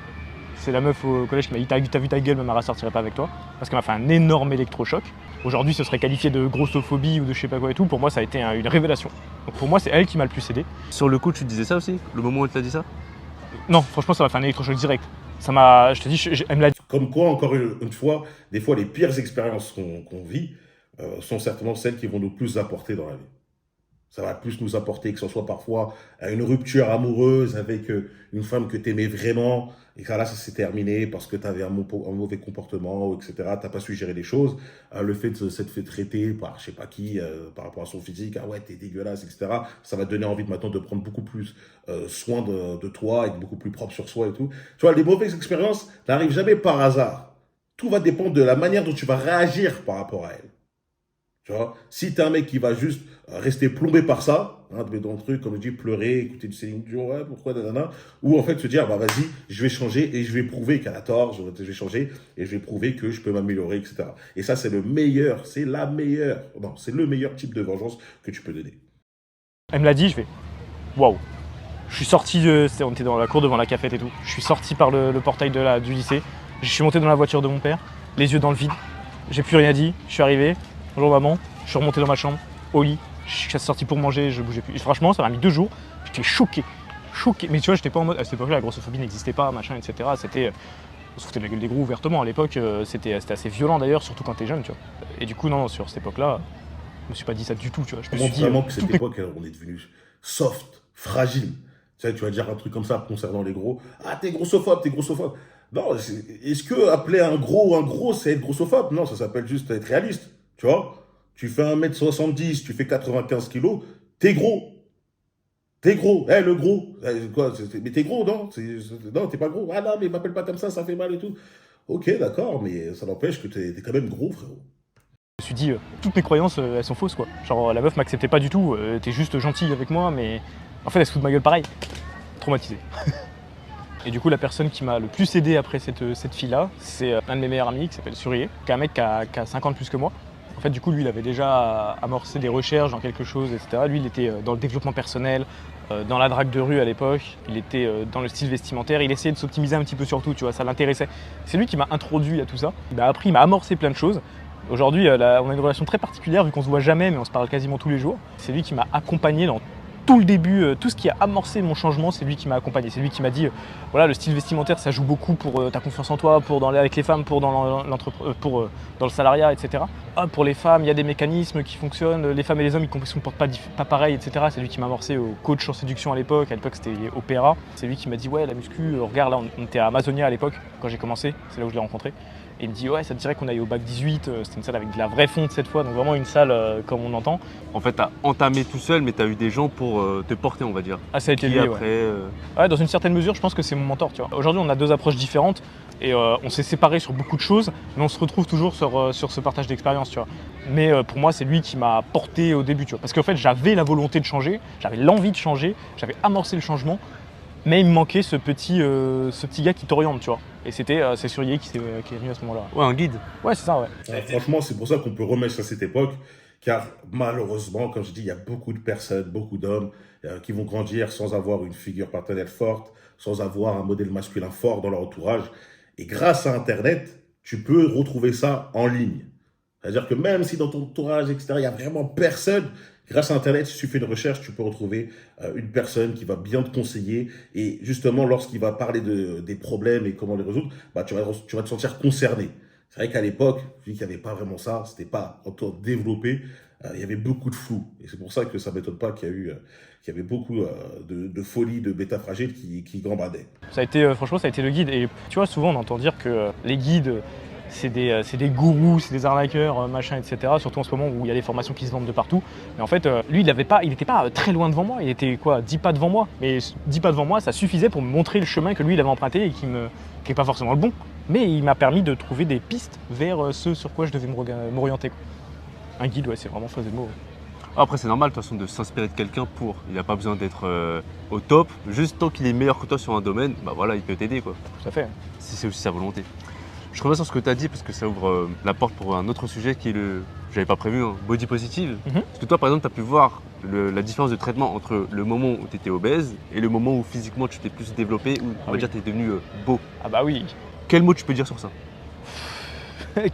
c'est la meuf au collège qui m'a dit t'as vu ta gueule, ma mère sortirait pas avec toi. Parce qu'elle m'a fait un énorme électrochoc. Aujourd'hui, ce serait qualifié de grossophobie ou de je sais pas quoi et tout. Pour moi, ça a été une révélation. Donc pour moi, c'est elle qui m'a le plus aidé. Sur le coup, tu te disais ça aussi? Le moment où elle t'a dit ça? Non, franchement, ça m'a fait un électrochoc direct. Ça m'a, je te dis, elle me l'a dit. Comme quoi, encore une fois, des fois, les pires expériences qu'on vit sont certainement celles qui vont nous plus apporter dans la vie. Ça va plus nous apporter, que ce soit parfois une rupture amoureuse avec une femme que tu aimais vraiment, et que là, ça s'est terminé parce que tu avais un mauvais comportement, etc. Tu n'as pas su gérer les choses. Le fait de s'être fait traiter par je sais pas qui, par rapport à son physique, ah ouais, t'es dégueulasse, etc. Ça va te donner envie de maintenant de prendre beaucoup plus soin de toi, être beaucoup plus propre sur soi et tout. Tu vois, les mauvaises expériences n'arrivent jamais par hasard. Tout va dépendre de la manière dont tu vas réagir par rapport à elles. Tu vois, si t'es un mec qui va juste rester plombé par ça, hein, te mettre dans le truc, comme je dis, pleurer, écouter du Céline Dion, ouais, pourquoi, nanana, ou en fait se dire, bah vas-y, je vais changer et je vais prouver qu'elle a tort, je vais changer et je vais prouver que je peux m'améliorer, etc. Et ça, c'est le meilleur type de vengeance que tu peux donner. Elle me l'a dit, je fais waouh. Je suis sorti, on était dans la cour devant la cafette et tout. Je suis sorti par le portail du lycée. Je suis monté dans la voiture de mon père, les yeux dans le vide. J'ai plus rien dit. Je suis arrivé. Bonjour maman. Je suis remonté dans ma chambre, au lit. Je suis sorti pour manger, je bougeais plus. Et franchement, ça m'a mis 2 jours. J'étais choqué. Mais tu vois, j'étais pas en mode. À cette époque-là, la grossophobie n'existait pas, machin, etc. C'était. On se foutait de la gueule des gros ouvertement. À l'époque, c'était assez violent d'ailleurs, surtout quand t'es jeune, tu vois. Et du coup, non, sur cette époque-là, je me suis pas dit ça du tout, tu vois. Je me suis dit. Vraiment que cette époque, on est devenu soft, fragile. Tu vas dire un truc comme ça concernant les gros. Ah, t'es grossophobe, t'es grossophobe. Non, est-ce que appeler un gros, c'est être grossophobe? Non, ça s'appelle juste être réaliste. Tu vois? Tu fais 1m70, tu fais 95 kilos, t'es gros. T'es gros. Eh, le gros. Quoi, mais t'es gros, non? Non, t'es pas gros. Ah non, mais m'appelle pas comme ça fait mal et tout. Ok, d'accord, mais ça n'empêche que t'es quand même gros, frérot. Je me suis dit, toutes mes croyances, elles sont fausses, quoi. Genre, la meuf m'acceptait pas du tout, t'es juste gentille avec moi, mais en fait, elle se fout de ma gueule pareil. Traumatisé. Et du coup, la personne qui m'a le plus aidé après cette fille-là, c'est un de mes meilleurs amis qui s'appelle Surier, qui est un mec qui a 50 plus que moi. En fait, du coup, lui, il avait déjà amorcé des recherches dans quelque chose, etc. Lui, il était dans le développement personnel, dans la drague de rue à l'époque. Il était dans le style vestimentaire. Il essayait de s'optimiser un petit peu sur tout, tu vois, ça l'intéressait. C'est lui qui m'a introduit à tout ça. Il m'a appris, il m'a amorcé plein de choses. Aujourd'hui, on a une relation très particulière vu qu'on se voit jamais, mais on se parle quasiment tous les jours. C'est lui qui m'a accompagné dans tout le début, tout ce qui a amorcé mon changement, c'est lui qui m'a accompagné. C'est lui qui m'a dit, voilà, le style vestimentaire, ça joue beaucoup pour ta confiance en toi, pour avec les femmes, pour dans le salariat, etc. Ah, pour les femmes, il y a des mécanismes qui fonctionnent. Les femmes et les hommes, ils ne se comportent pas pareil, etc. C'est lui qui m'a amorcé au coach en séduction à l'époque. À l'époque, c'était Opéra. C'est lui qui m'a dit, ouais, la muscu, regarde, là, on était à Amazonia à l'époque, quand j'ai commencé. C'est là où je l'ai rencontré. Et il me dit, ouais, ça te dirait qu'on aille au bac 18. C'était une salle avec de la vraie fonte cette fois, donc vraiment une salle comme on entend. En fait, t'as entamé tout seul, mais t'as eu des gens pour te porter, on va dire. Ah, ça a été Qui lui, après, ouais, dans une certaine mesure, je pense que c'est mon mentor, tu vois. Aujourd'hui, on a 2 approches différentes et on s'est séparés sur beaucoup de choses, mais on se retrouve toujours sur ce partage d'expérience, tu vois. Mais pour moi, c'est lui qui m'a porté au début, tu vois. Parce qu'en fait, j'avais la volonté de changer, j'avais l'envie de changer, j'avais amorcé le changement, mais il me manquait ce petit gars qui t'oriente, tu vois. Et c'est Surier qui est venu à ce moment-là. ouais, un guide. Ouais, c'est ça, ouais. Franchement, c'est pour ça qu'on peut remettre à cette époque, car malheureusement, comme je dis, il y a beaucoup de personnes, beaucoup d'hommes qui vont grandir sans avoir une figure paternelle forte, sans avoir un modèle masculin fort dans leur entourage. Et grâce à Internet, tu peux retrouver ça en ligne. C'est-à-dire que même si dans ton entourage, etc., il n'y a vraiment personne, grâce à Internet, si tu fais une recherche, tu peux retrouver une personne qui va bien te conseiller. Et justement, lorsqu'il va parler des problèmes et comment les résoudre, bah, tu vas te sentir concerné. C'est vrai qu'à l'époque, vu qu'il n'y avait pas vraiment ça, c'était pas encore développé, il y avait beaucoup de flou. Et c'est pour ça que ça ne m'étonne pas qu'il y avait beaucoup de folie, de bêta fragiles qui gambadaient. Ça a été, franchement, ça a été le guide. Et tu vois, souvent, on entend dire que les guides, c'est des gourous, c'est des arnaqueurs, machin, etc. Surtout en ce moment où il y a des formations qui se vendent de partout. Mais en fait, lui, il n'était pas très loin devant moi. Il était quoi, 10 pas devant moi. Mais 10 pas devant moi, ça suffisait pour me montrer le chemin que lui, il avait emprunté et qui n'est pas forcément le bon. Mais il m'a permis de trouver des pistes vers ce sur quoi je devais m'orienter, quoi. Un guide, ouais, c'est vraiment phase de mots. Après, c'est normal de toute façon de s'inspirer de quelqu'un pour. Il n'a pas besoin d'être au top. Juste tant qu'il est meilleur que toi sur un domaine, bah voilà, il peut t'aider, quoi. Tout à fait. Si c'est aussi sa volonté. Je reviens sur ce que tu as dit parce que ça ouvre la porte pour un autre sujet qui est j'avais pas prévu, hein, body positive. Parce que toi, par exemple, tu as pu voir la différence de traitement entre le moment où tu étais obèse et le moment où physiquement tu t'es plus développé, où on va dire tu es devenu beau. Ah bah oui. Quel mot tu peux dire sur ça?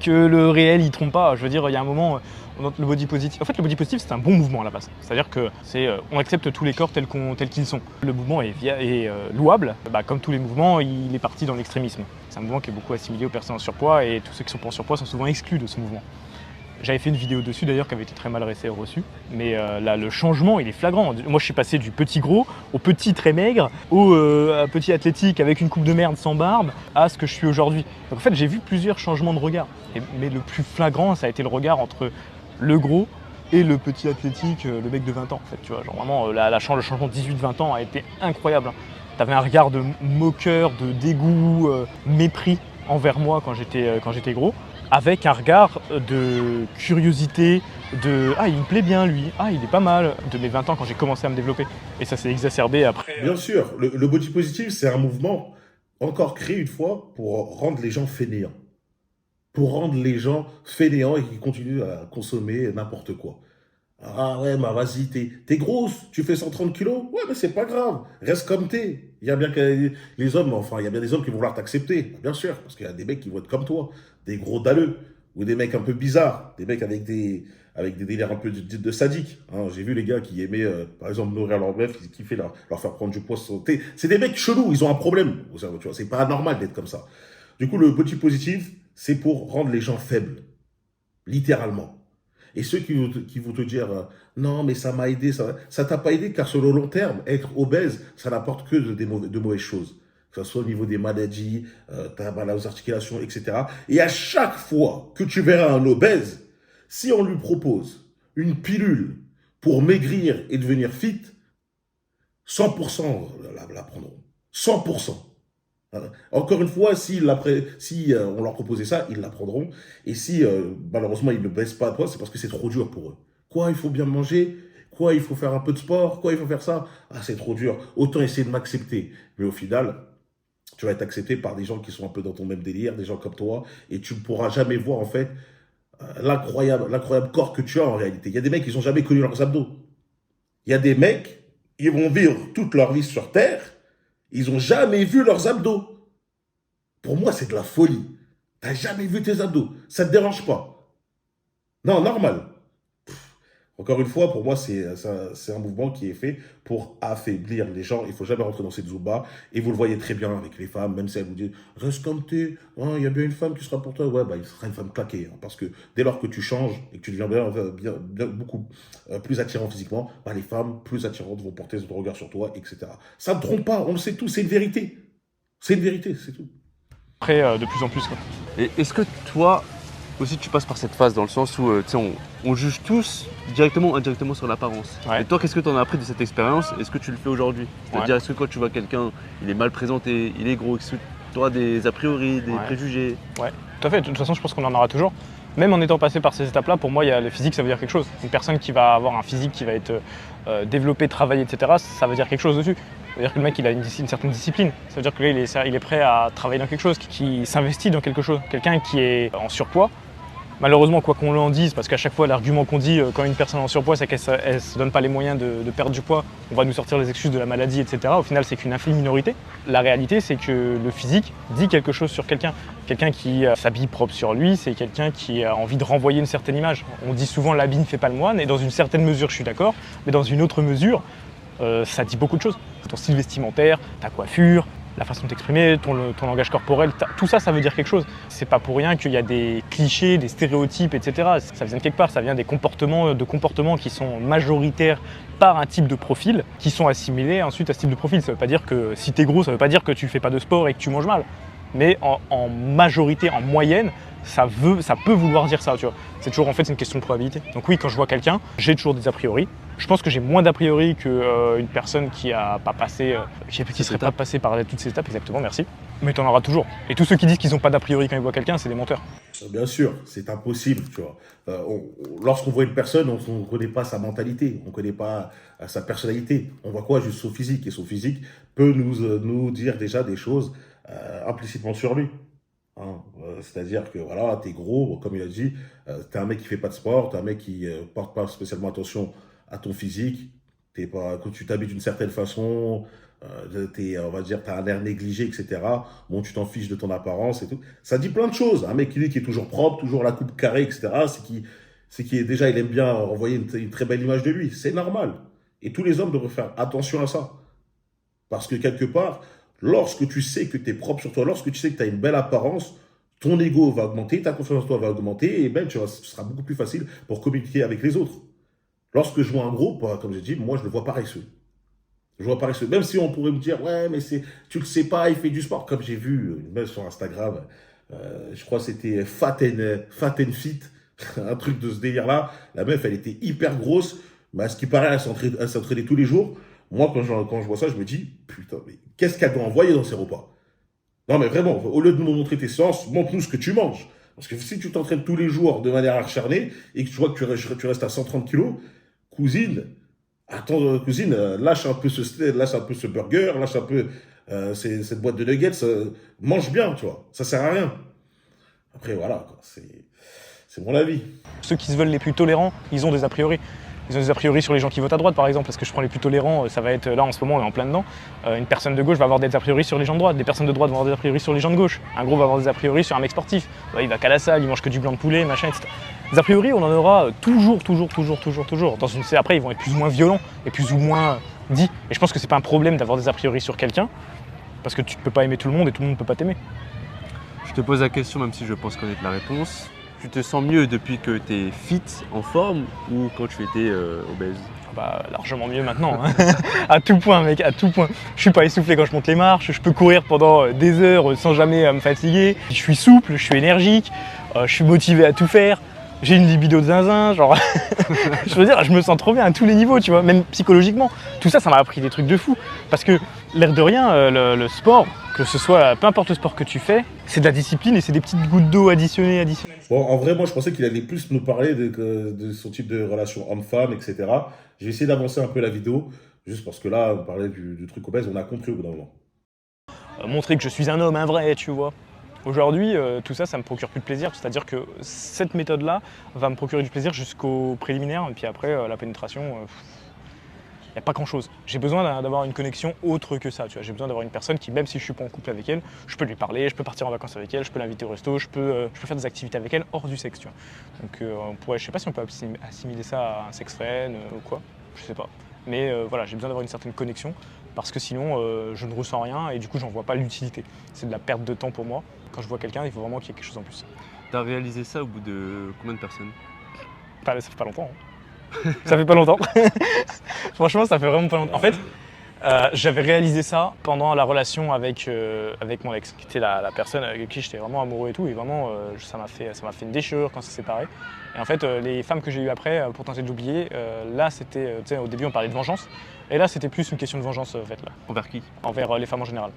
Que le réel il trompe pas. Je veux dire, il y a un moment, le body positive. En fait, le body positive c'est un bon mouvement à la base. C'est-à-dire que on accepte tous les corps tels qu'ils sont. Le mouvement est louable. Comme tous les mouvements, il est parti dans l'extrémisme. C'est un mouvement qui est beaucoup assimilé aux personnes en surpoids et tous ceux qui sont pas en surpoids sont souvent exclus de ce mouvement. J'avais fait une vidéo dessus d'ailleurs qui avait été très mal reçue. Mais là, le changement, il est flagrant. Moi, je suis passé du petit gros au petit très maigre, au petit athlétique avec une coupe de merde sans barbe, à ce que je suis aujourd'hui. Donc en fait, j'ai vu plusieurs changements de regard. Mais le plus flagrant, ça a été le regard entre le gros et le petit athlétique, le mec de 20 ans. En fait, tu vois, genre vraiment, le changement de 18-20 ans a été incroyable. T'avais un regard de moqueur, de dégoût, mépris envers moi quand j'étais gros, avec un regard de curiosité, de « Ah, il me plaît bien, lui. Ah, il est pas mal » de mes 20 ans quand j'ai commencé à me développer. Et ça s'est exacerbé après. Bien sûr, le body positive, c'est un mouvement encore créé une fois pour rendre les gens fainéants. Pour rendre les gens fainéants et qui continuent à consommer n'importe quoi. Ah ouais, bah vas-y, t'es grosse, tu fais 130 kilos, ouais, mais c'est pas grave, reste comme t'es. Il y a bien que les hommes, enfin, il y a bien des hommes qui vont vouloir t'accepter, bien sûr, parce qu'il y a des mecs qui vont être comme toi, des gros dalleux, ou des mecs un peu bizarres, des mecs avec des délires un peu de sadiques. Hein. J'ai vu les gars qui aimaient, par exemple, nourrir leur meuf, qui kiffaient leur faire prendre du poids. C'est des mecs chelous, ils ont un problème au cerveau, tu vois, c'est pas normal d'être comme ça. Du coup, le body positive, c'est pour rendre les gens faibles, littéralement. Et ceux qui vont te dire non, mais ça m'a aidé, ça t'a pas aidé, car sur le long terme, être obèse, ça n'apporte que de mauvaises choses. Que ce soit au niveau des maladies, t'as mal aux articulations, etc. Et à chaque fois que tu verras un obèse, si on lui propose une pilule pour maigrir et devenir fit, 100% la prendront. 100%. Encore une fois, si on leur proposait ça, ils l'apprendront. Et si malheureusement ils ne baissent pas de poids, c'est parce que c'est trop dur pour eux. Quoi, il faut bien manger? Quoi, il faut faire un peu de sport? Quoi, il faut faire ça? Ah, c'est trop dur. Autant essayer de m'accepter. Mais au final, tu vas être accepté par des gens qui sont un peu dans ton même délire, des gens comme toi, et tu ne pourras jamais voir en fait l'incroyable corps que tu as en réalité. Il y a des mecs qui n'ont jamais connu leurs abdos. Il y a des mecs, ils vont vivre toute leur vie sur Terre, ils n'ont jamais vu leurs abdos. Pour moi, c'est de la folie. T'as jamais vu tes abdos. Ça te dérange pas. Non, normal. Encore une fois, pour moi, c'est un mouvement qui est fait pour affaiblir les gens. Il faut jamais rentrer dans cette zumba. Et vous le voyez très bien avec les femmes, même si elles vous disent « Reste comme t'es, hein, il y a bien une femme qui sera pour toi. » Ouais, il sera une femme claquée. Hein, parce que dès lors que tu changes et que tu deviens beaucoup plus attirant physiquement, les femmes plus attirantes vont porter ce regard sur toi, etc. Ça ne trompe pas, on le sait tous, c'est une vérité. C'est une vérité, c'est tout. Après, de plus en plus, quoi. Et est-ce que toi aussi tu passes par cette phase dans le sens où on juge tous directement ou indirectement sur l'apparence. Ouais. Et toi, qu'est-ce que tu en as appris de cette expérience? Est-ce que tu le fais aujourd'hui? C'est-à-dire, est-ce que quand tu vois quelqu'un, il est mal présenté, il est gros, est-ce que tu auras des a priori, des préjugés? Ouais, tout à fait. De toute façon, je pense qu'on en aura toujours. Même en étant passé par ces étapes-là, pour moi, le physique, ça veut dire quelque chose. Une personne qui va avoir un physique qui va être développé, travaillé, etc., ça veut dire quelque chose dessus. Ça veut dire que le mec, il a une certaine discipline. Ça veut dire que là, il est prêt à travailler dans quelque chose, qui s'investit dans quelque chose. Quelqu'un qui est en surpoids, malheureusement, quoi qu'on l'en dise, parce qu'à chaque fois, l'argument qu'on dit quand une personne est en surpoids, c'est qu'elle ne se donne pas les moyens de perdre du poids, on va nous sortir les excuses de la maladie, etc. Au final, c'est qu'une infime minorité. La réalité, c'est que le physique dit quelque chose sur quelqu'un. Quelqu'un qui s'habille propre sur lui, c'est quelqu'un qui a envie de renvoyer une certaine image. On dit souvent l'habit ne fait pas le moine, et dans une certaine mesure, je suis d'accord, mais dans une autre mesure, ça dit beaucoup de choses. Ton style vestimentaire, ta coiffure, la façon de t'exprimer, ton langage corporel, tout ça, ça veut dire quelque chose. C'est pas pour rien qu'il y a des clichés, des stéréotypes, etc. Ça vient de quelque part, ça vient des comportements qui sont majoritaires par un type de profil, qui sont assimilés ensuite à ce type de profil. Ça veut pas dire que si t'es gros, ça veut pas dire que tu fais pas de sport et que tu manges mal. Mais en majorité, en moyenne, ça peut vouloir dire ça, tu vois. C'est toujours, en fait, c'est une question de probabilité. Donc oui, quand je vois quelqu'un, j'ai toujours des a priori. Je pense que j'ai moins d'a priori qu'une personne qui a pas passé, qui serait pas passée par toutes ces étapes, exactement, merci. Mais tu en auras toujours. Et tous ceux qui disent qu'ils n'ont pas d'a priori quand ils voient quelqu'un, c'est des menteurs. Bien sûr, c'est impossible, tu vois. Lorsqu'on voit une personne, on ne connaît pas sa mentalité, on ne connaît pas sa personnalité. On voit quoi? Juste son physique. Et son physique peut nous dire déjà des choses implicitement sur lui. hein. C'est-à-dire que voilà, t'es gros, comme il a dit, t'es un mec qui fait pas de sport, t'es un mec qui porte pas spécialement attention à ton physique, t'es pas, quand tu t'habilles d'une certaine façon, on va dire, t'as un air négligé, etc. Bon, tu t'en fiches de ton apparence et tout. Ça dit plein de choses. Un mec qui est toujours propre, toujours la coupe carrée, etc. C'est qui déjà, il aime bien envoyer une très belle image de lui. C'est normal. Et tous les hommes devraient faire attention à ça. Parce que quelque part, lorsque tu sais que tu es propre sur toi, lorsque tu sais que tu as une belle apparence, ton ego va augmenter, ta confiance en toi va augmenter, et ben, ce sera beaucoup plus facile pour communiquer avec les autres. Lorsque je vois un groupe, comme j'ai dit, moi je le vois paresseux. Je vois paresseux. Même si on pourrait me dire, ouais, mais tu le sais pas, il fait du sport. Comme j'ai vu une meuf sur Instagram, je crois que c'était Fat and Fit, un truc de ce délire-là. La meuf, elle était hyper grosse, mais à ce qui paraît, elle s'entraînait tous les jours. Moi, quand je vois ça, je me dis, putain, mais qu'est-ce qu'elle doit envoyer dans ses repas? Non, mais vraiment, au lieu de nous montrer tes séances, montre-nous ce que tu manges. Parce que si tu t'entraînes tous les jours de manière acharnée et que tu vois que tu restes à 130 kilos, cousine, attends, cousine, lâche un peu ce burger, lâche un peu cette boîte de nuggets, mange bien, tu vois. Ça sert à rien. Après, voilà, quoi, c'est mon avis. Ceux qui se veulent les plus tolérants, ils ont des a priori. Ils ont des a priori sur les gens qui votent à droite, par exemple, parce que je prends les plus tolérants, ça va être, là en ce moment on est en plein dedans, une personne de gauche va avoir des a priori sur les gens de droite, des personnes de droite vont avoir des a priori sur les gens de gauche, un gros va avoir des a priori sur un mec sportif, ouais, il va qu'à la salle, il mange que du blanc de poulet, machin, etc. Des a priori, on en aura toujours. Après, ils vont être plus ou moins violents et plus ou moins dits. Et je pense que c'est pas un problème d'avoir des a priori sur quelqu'un, parce que tu ne peux pas aimer tout le monde et tout le monde ne peut pas t'aimer. Je te pose la question, même si je pense connaître la réponse. Tu te sens mieux depuis que tu es fit, en forme, ou quand tu étais obèse? Bah, largement mieux maintenant, hein. À tout point, mec, à tout point. Je suis pas essoufflé quand je monte les marches, je peux courir pendant des heures sans jamais me fatiguer. Je suis souple, je suis énergique, je suis motivé à tout faire. J'ai une libido de zinzin, genre. Je veux dire, je me sens trop bien à tous les niveaux, tu vois, même psychologiquement. Tout ça, ça m'a appris des trucs de fou. Parce que, l'air de rien, le sport, que ce soit, peu importe le sport que tu fais, c'est de la discipline et c'est des petites gouttes d'eau additionnées. Bon, en vrai, moi, je pensais qu'il allait plus nous parler de son type de relation homme-femme, etc. J'ai essayé d'avancer un peu la vidéo, juste parce que là, on parlait du truc obèse, on a compris au bout d'un moment. Montrer que je suis un homme, un vrai, tu vois. Aujourd'hui, tout ça, ça me procure plus de plaisir. C'est-à-dire que cette méthode-là va me procurer du plaisir jusqu'au préliminaire, et puis après, la pénétration, il n'y a pas grand-chose. J'ai besoin d'avoir une connexion autre que ça. Tu vois. J'ai besoin d'avoir une personne qui, même si je suis pas en couple avec elle, je peux lui parler, je peux partir en vacances avec elle, je peux l'inviter au resto, je peux faire des activités avec elle hors du sexe. Tu vois. Donc, je sais pas si on peut assimiler ça à un sex friend ou quoi. Je sais pas. Mais voilà, j'ai besoin d'avoir une certaine connexion parce que sinon, je ne ressens rien et du coup, j'en vois pas l'utilité. C'est de la perte de temps pour moi. Quand je vois quelqu'un, il faut vraiment qu'il y ait quelque chose en plus. T'as réalisé ça au bout de combien de personnes? Ça fait pas longtemps. Hein. Ça fait pas longtemps. Franchement, ça fait vraiment pas longtemps. En fait, j'avais réalisé ça pendant la relation avec mon ex, qui était la personne avec qui j'étais vraiment amoureux et tout. Et vraiment, ça m'a fait une déchirure quand ça s'est séparé. Et en fait, les femmes que j'ai eues après, pour tenter de l'oublier, là, c'était, tu sais, au début, on parlait de vengeance. Et là, c'était plus une question de vengeance, en fait, là. Envers qui? Envers les femmes en général.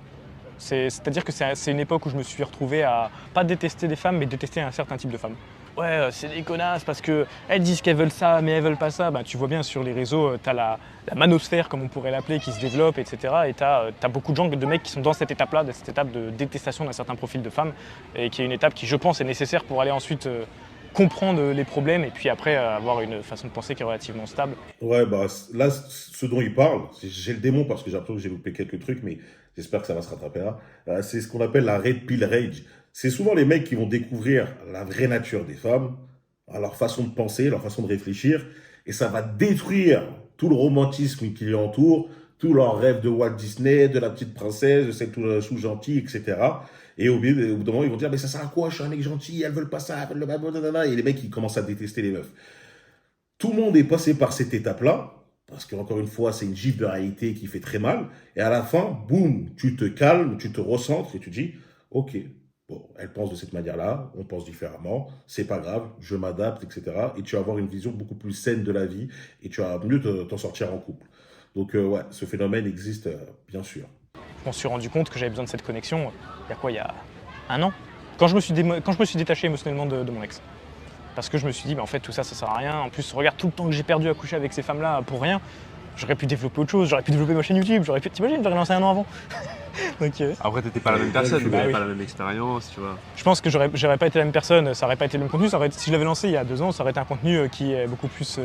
C'est-à-dire que c'est une époque où je me suis retrouvé à pas détester des femmes, mais détester un certain type de femmes. Ouais, c'est des connasses parce qu'elles disent qu'elles veulent ça, mais elles veulent pas ça. Bah, tu vois bien sur les réseaux, t'as la manosphère, comme on pourrait l'appeler, qui se développe, etc. Et t'as beaucoup de gens, de mecs qui sont dans cette étape-là, cette étape de détestation d'un certain profil de femmes, et qui est une étape qui, je pense, est nécessaire pour aller ensuite comprendre les problèmes et puis après avoir une façon de penser qui est relativement stable. Ouais, bah là, ce dont il parle, j'ai le démon parce que j'ai l'impression que j'ai loupé quelques trucs, mais j'espère que ça va se rattraper là. C'est ce qu'on appelle la red pill rage. C'est souvent les mecs qui vont découvrir la vraie nature des femmes, leur façon de penser, leur façon de réfléchir, et ça va détruire tout le romantisme qui les entoure, tous leurs rêves de Walt Disney, de la petite princesse, de celle tout gentil, etc. Et au bout d'un moment, ils vont dire, mais ça sert à quoi? Je suis un mec gentil, elles veulent pas ça, elles veulent le blablabla. Et les mecs, ils commencent à détester les meufs. Tout le monde est passé par cette étape-là, parce qu'encore une fois, c'est une gifle de réalité qui fait très mal. Et à la fin, boum, tu te calmes, tu te recentres et tu dis, ok, bon, elle pense de cette manière-là, on pense différemment, c'est pas grave, je m'adapte, etc. Et tu vas avoir une vision beaucoup plus saine de la vie et tu vas mieux t'en sortir en couple. Donc ouais, ce phénomène existe, bien sûr. Je m'en suis rendu compte que j'avais besoin de cette connexion, il y a un an, quand je me suis détaché émotionnellement de mon ex. Parce que je me suis dit, en fait, tout ça, ça sert à rien. En plus, regarde tout le temps que j'ai perdu à coucher avec ces femmes-là pour rien. J'aurais pu développer autre chose, j'aurais pu développer ma chaîne YouTube, t'imagines, j'aurais lancé un an avant. Donc, Après, t'étais pas la même personne, Bah t'avais oui. pas la même expérience, tu vois. je pense que j'aurais pas été la même personne, ça aurait pas été le même contenu. Si je l'avais lancé il y a 2 ans, ça aurait été un contenu qui est beaucoup plus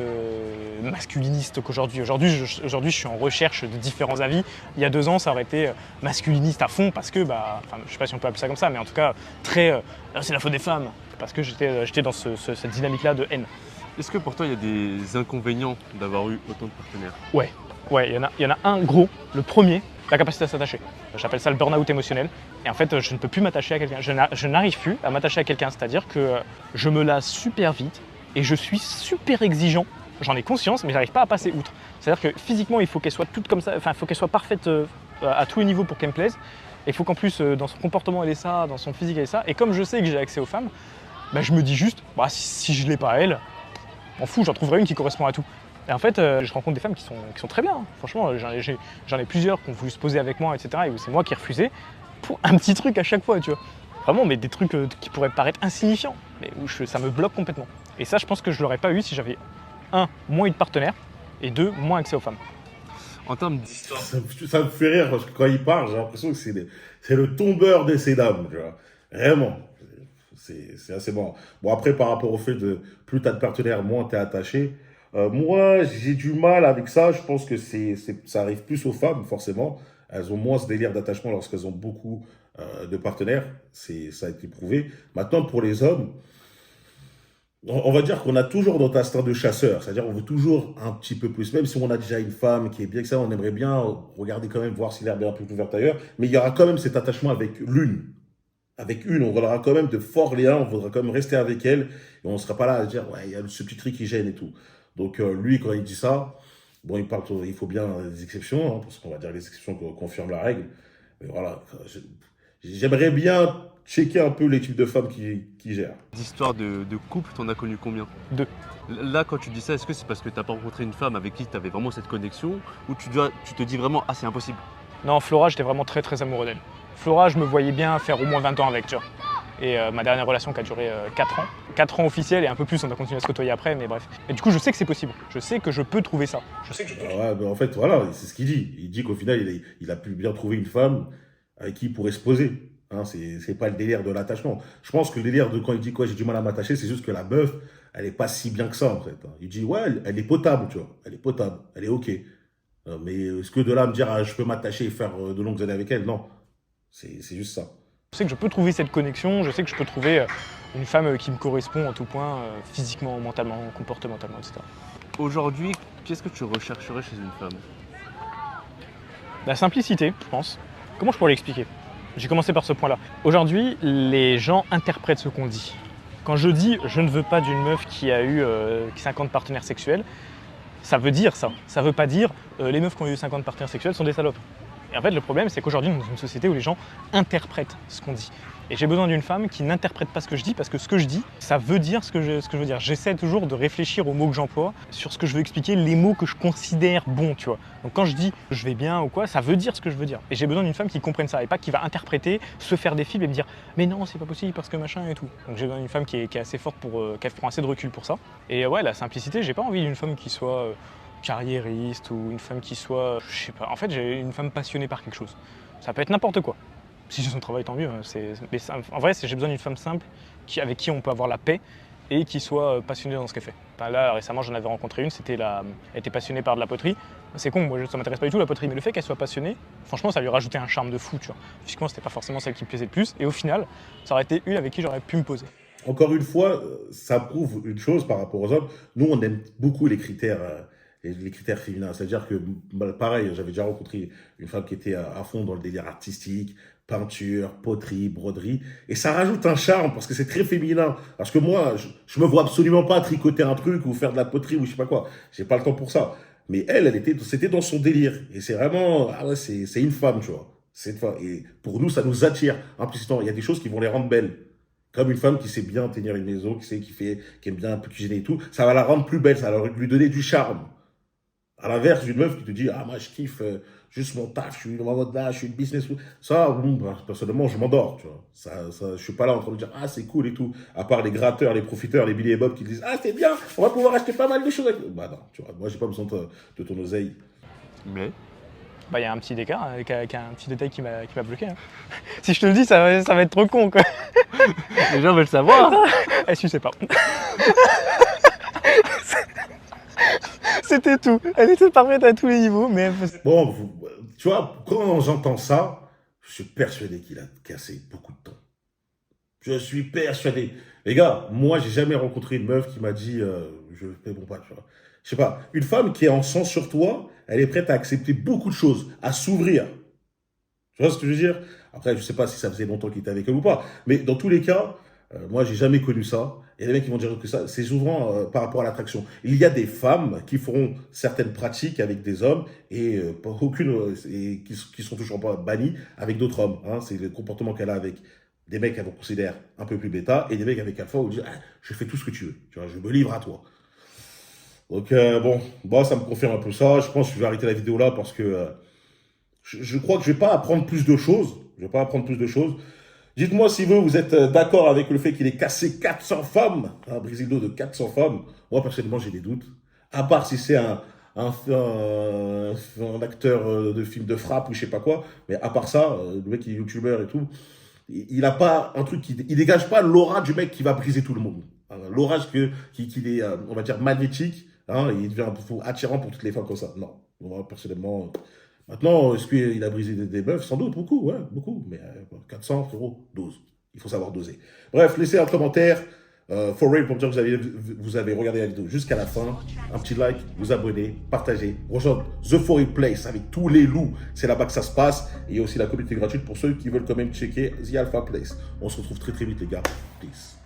masculiniste qu'aujourd'hui. Aujourd'hui, je suis en recherche de différents avis. Il y a 2 ans, ça aurait été masculiniste à fond parce que, enfin, je sais pas si on peut appeler ça comme ça, mais en tout cas, très c'est la faute des femmes. Parce que j'étais dans cette dynamique-là de haine. Est-ce que pour toi, il y a des inconvénients d'avoir eu autant de partenaires? Ouais, il y en a un gros, le premier, la capacité à s'attacher. J'appelle ça le burn-out émotionnel. Et en fait, je ne peux plus m'attacher à quelqu'un. Je n'arrive plus à m'attacher à quelqu'un. C'est-à-dire que je me lasse super vite et je suis super exigeant. J'en ai conscience, mais j'arrive pas à passer outre. C'est-à-dire que physiquement, il faut qu'elle soit toute comme ça. Enfin, il faut qu'elle soit parfaite à tous les niveaux pour qu'elle me plaise. Et il faut qu'en plus, dans son comportement, elle ait ça, dans son physique, elle ait ça. Et comme je sais que j'ai accès aux femmes, je me dis juste, si je l'ai pas elle, m'en fous, j'en trouverai une qui correspond à tout. Et en fait, je rencontre des femmes qui sont très bien. Hein. Franchement, j'en ai plusieurs qui ont voulu se poser avec moi, etc. Et où c'est moi qui ai refusé pour un petit truc à chaque fois, tu vois. Vraiment, mais des trucs qui pourraient paraître insignifiants, mais où ça me bloque complètement. Et ça, je pense que je l'aurais pas eu si j'avais, 1, moins eu de partenaires, et 2, moins accès aux femmes. En termes d'histoire, Ça me fait rire parce que quand il parle, j'ai l'impression que c'est le tombeur de ces dames, tu vois. Vraiment. C'est assez marrant. Bon, après, par rapport au fait de plus t'as de partenaires, moins t'es attaché. Moi, j'ai du mal avec ça. Je pense que ça arrive plus aux femmes, forcément. Elles ont moins ce délire d'attachement lorsqu'elles ont beaucoup de partenaires. Ça a été prouvé. Maintenant, pour les hommes, on va dire qu'on a toujours notre instinct de chasseur. C'est-à-dire, on veut toujours un petit peu plus. Même si on a déjà une femme qui est bien que ça, on aimerait bien regarder quand même, voir si l'herbe est un peu plus verte ailleurs. Mais il y aura quand même cet attachement avec l'une. Avec une, on voudra quand même de fort liens, on voudra quand même rester avec elle, et on ne sera pas là à dire, ouais, il y a ce petit truc qui gêne et tout. Donc, lui, quand il dit ça, bon, il faut bien des exceptions, hein, parce qu'on va dire les exceptions confirment la règle. Mais voilà, j'aimerais bien checker un peu les types de femmes qui gèrent. d'histoire de couple, t'en as connu combien? 2. Là, quand tu dis ça, est-ce que c'est parce que t'as pas rencontré une femme avec qui t'avais vraiment cette connexion, ou tu te dis vraiment, ah, c'est impossible? Non, Flora, j'étais vraiment très très amoureux d'elle. Flora, je me voyais bien faire au moins 20 ans avec, tu vois. Et ma dernière relation qui a duré 4 ans. 4 ans officiels et un peu plus, on a continué à se côtoyer après, mais bref. Et du coup, je sais que c'est possible. Je sais que je peux trouver ça. Je sais que je peux. Ouais, ben en fait, voilà, c'est ce qu'il dit. Il dit qu'au final, il a pu bien trouver une femme avec qui il pourrait se poser. Hein, c'est pas le délire de l'attachement. Je pense que le délire de quand il dit quoi, j'ai du mal à m'attacher, c'est juste que la meuf, elle est pas si bien que ça, en fait. Hein. Il dit, ouais, elle est potable, tu vois. Elle est potable, elle est OK. Mais est-ce que de là à me dire, ah, je peux m'attacher et faire de longues années avec elle? Non. C'est juste ça. Je sais que je peux trouver cette connexion, je sais que je peux trouver une femme qui me correspond en tout point, physiquement, mentalement, comportementalement, etc. Aujourd'hui, qu'est-ce que tu rechercherais chez une femme? La simplicité, je pense. Comment je pourrais l'expliquer? J'ai commencé par ce point-là. Aujourd'hui, les gens interprètent ce qu'on dit. Quand je dis je ne veux pas d'une meuf qui a eu 50 partenaires sexuels, ça veut dire ça. Ça veut pas dire les meufs qui ont eu 50 partenaires sexuels sont des salopes. Et en fait, le problème, c'est qu'aujourd'hui, on est dans une société où les gens interprètent ce qu'on dit. Et j'ai besoin d'une femme qui n'interprète pas ce que je dis, parce que ce que je dis, ça veut dire ce que je veux dire. J'essaie toujours de réfléchir aux mots que j'emploie, sur ce que je veux expliquer, les mots que je considère bons, tu vois. Donc quand je dis je vais bien ou quoi, ça veut dire ce que je veux dire. Et j'ai besoin d'une femme qui comprenne ça, et pas qui va interpréter, se faire des films et me dire mais non, c'est pas possible parce que machin et tout. Donc j'ai besoin d'une femme qui est assez forte qui prend assez de recul pour ça. Et ouais, la simplicité, j'ai pas envie d'une femme qui soit carriériste ou une femme qui soit, je sais pas, en fait j'ai une femme passionnée par quelque chose. Ça peut être n'importe quoi. Si c'est son travail, tant mieux. Mais en vrai, j'ai besoin d'une femme simple avec qui on peut avoir la paix et qui soit passionnée dans ce qu'elle fait. Enfin, là, récemment, j'en avais rencontré une, elle était passionnée par de la poterie. C'est con, moi ça m'intéresse pas du tout la poterie, mais le fait qu'elle soit passionnée, franchement, ça lui rajoutait un charme de fou, tu vois. Physiquement, c'était pas forcément celle qui me plaisait le plus, et au final, ça aurait été une avec qui j'aurais pu me poser. Encore une fois, ça prouve une chose par rapport aux hommes. Nous, on aime beaucoup les critères féminins. C'est-à-dire que, pareil, j'avais déjà rencontré une femme qui était à fond dans le délire artistique, peinture, poterie, broderie. Et ça rajoute un charme parce que c'est très féminin. Parce que moi, je me vois absolument pas tricoter un truc ou faire de la poterie ou je sais pas quoi. J'ai pas le temps pour ça. Mais c'était dans son délire. Et c'est vraiment, ah ouais, c'est une femme, tu vois. C'est une femme. Et pour nous, ça nous attire implicitement. Il y a des choses qui vont les rendre belles. Comme une femme qui sait bien tenir une maison, qui aime bien un peu cuisiner et tout, ça va la rendre plus belle, ça va lui donner du charme. À l'inverse d'une meuf qui te dit, ah, moi, je kiffe juste mon taf, je suis dans ma mode là, je suis une business. Ça, personnellement, je m'endors, tu vois. Je suis pas là en train de dire, ah, c'est cool et tout. À part les gratteurs, les profiteurs, les Billy et Bob qui disent, ah, c'est bien, on va pouvoir acheter pas mal de choses. Bah non, tu vois, moi, j'ai pas besoin de ton oseille. Mais Bah, il y a un petit écart, avec un petit détail qui m'a bloqué. Hein. Si je te le dis, ça va être trop con, quoi. les gens veulent savoir. Elle suçait pas. C'était tout. Elle était parfaite à tous les niveaux, mais elle faisait... Bon, tu vois, quand j'entends ça, je suis persuadé qu'il a cassé beaucoup de temps. Je suis persuadé. Les gars, moi, j'ai jamais rencontré une meuf qui m'a dit je fais bon pas, tu vois. Je sais pas, une femme qui est en sang sur toi, elle est prête à accepter beaucoup de choses, à s'ouvrir. Tu vois ce que je veux dire? Après, je sais pas si ça faisait longtemps qu'il était avec elle ou pas, mais dans tous les cas, moi, j'ai jamais connu ça. Et les mecs qui vont dire que ça, c'est souvent par rapport à l'attraction. Il y a des femmes qui feront certaines pratiques avec des hommes et pas aucune et qui sont toujours pas bannies avec d'autres hommes. Hein. C'est le comportement qu'elle a avec des mecs qu'elle considère un peu plus bêta et des mecs avec alpha où elle dit ah, je fais tout ce que tu veux. Tu vois, je me livre à toi. Donc bon, bah, ça me confirme un peu ça. Je pense que je vais arrêter la vidéo là parce que je crois que je vais pas apprendre plus de choses. Je vais pas apprendre plus de choses. Dites-moi si vous êtes d'accord avec le fait qu'il ait cassé 400 femmes, un Brisildo de 400 femmes. Moi, personnellement, j'ai des doutes. À part si c'est un acteur de film de frappe ou je sais pas quoi. Mais à part ça, le mec qui est youtubeur et tout, il a pas un truc il dégage pas l'aura du mec qui va briser tout le monde. L'aura qu'il est, on va dire, magnétique. Hein, il devient un peu attirant pour toutes les femmes comme ça. Non, moi, personnellement... Maintenant, est-ce qu'il a brisé des meufs? Sans doute, beaucoup, ouais, beaucoup. Mais 400, frérot, dose. Il faut savoir doser. Bref, laissez un commentaire. For real, pour me dire que vous avez regardé la vidéo jusqu'à la fin. Un petit like, vous abonner, partagez. Rejoindre The Foreign Place avec tous les loups. C'est là-bas que ça se passe. Et il y a aussi la communauté gratuite pour ceux qui veulent quand même checker The Alpha Place. On se retrouve très très vite, les gars. Peace.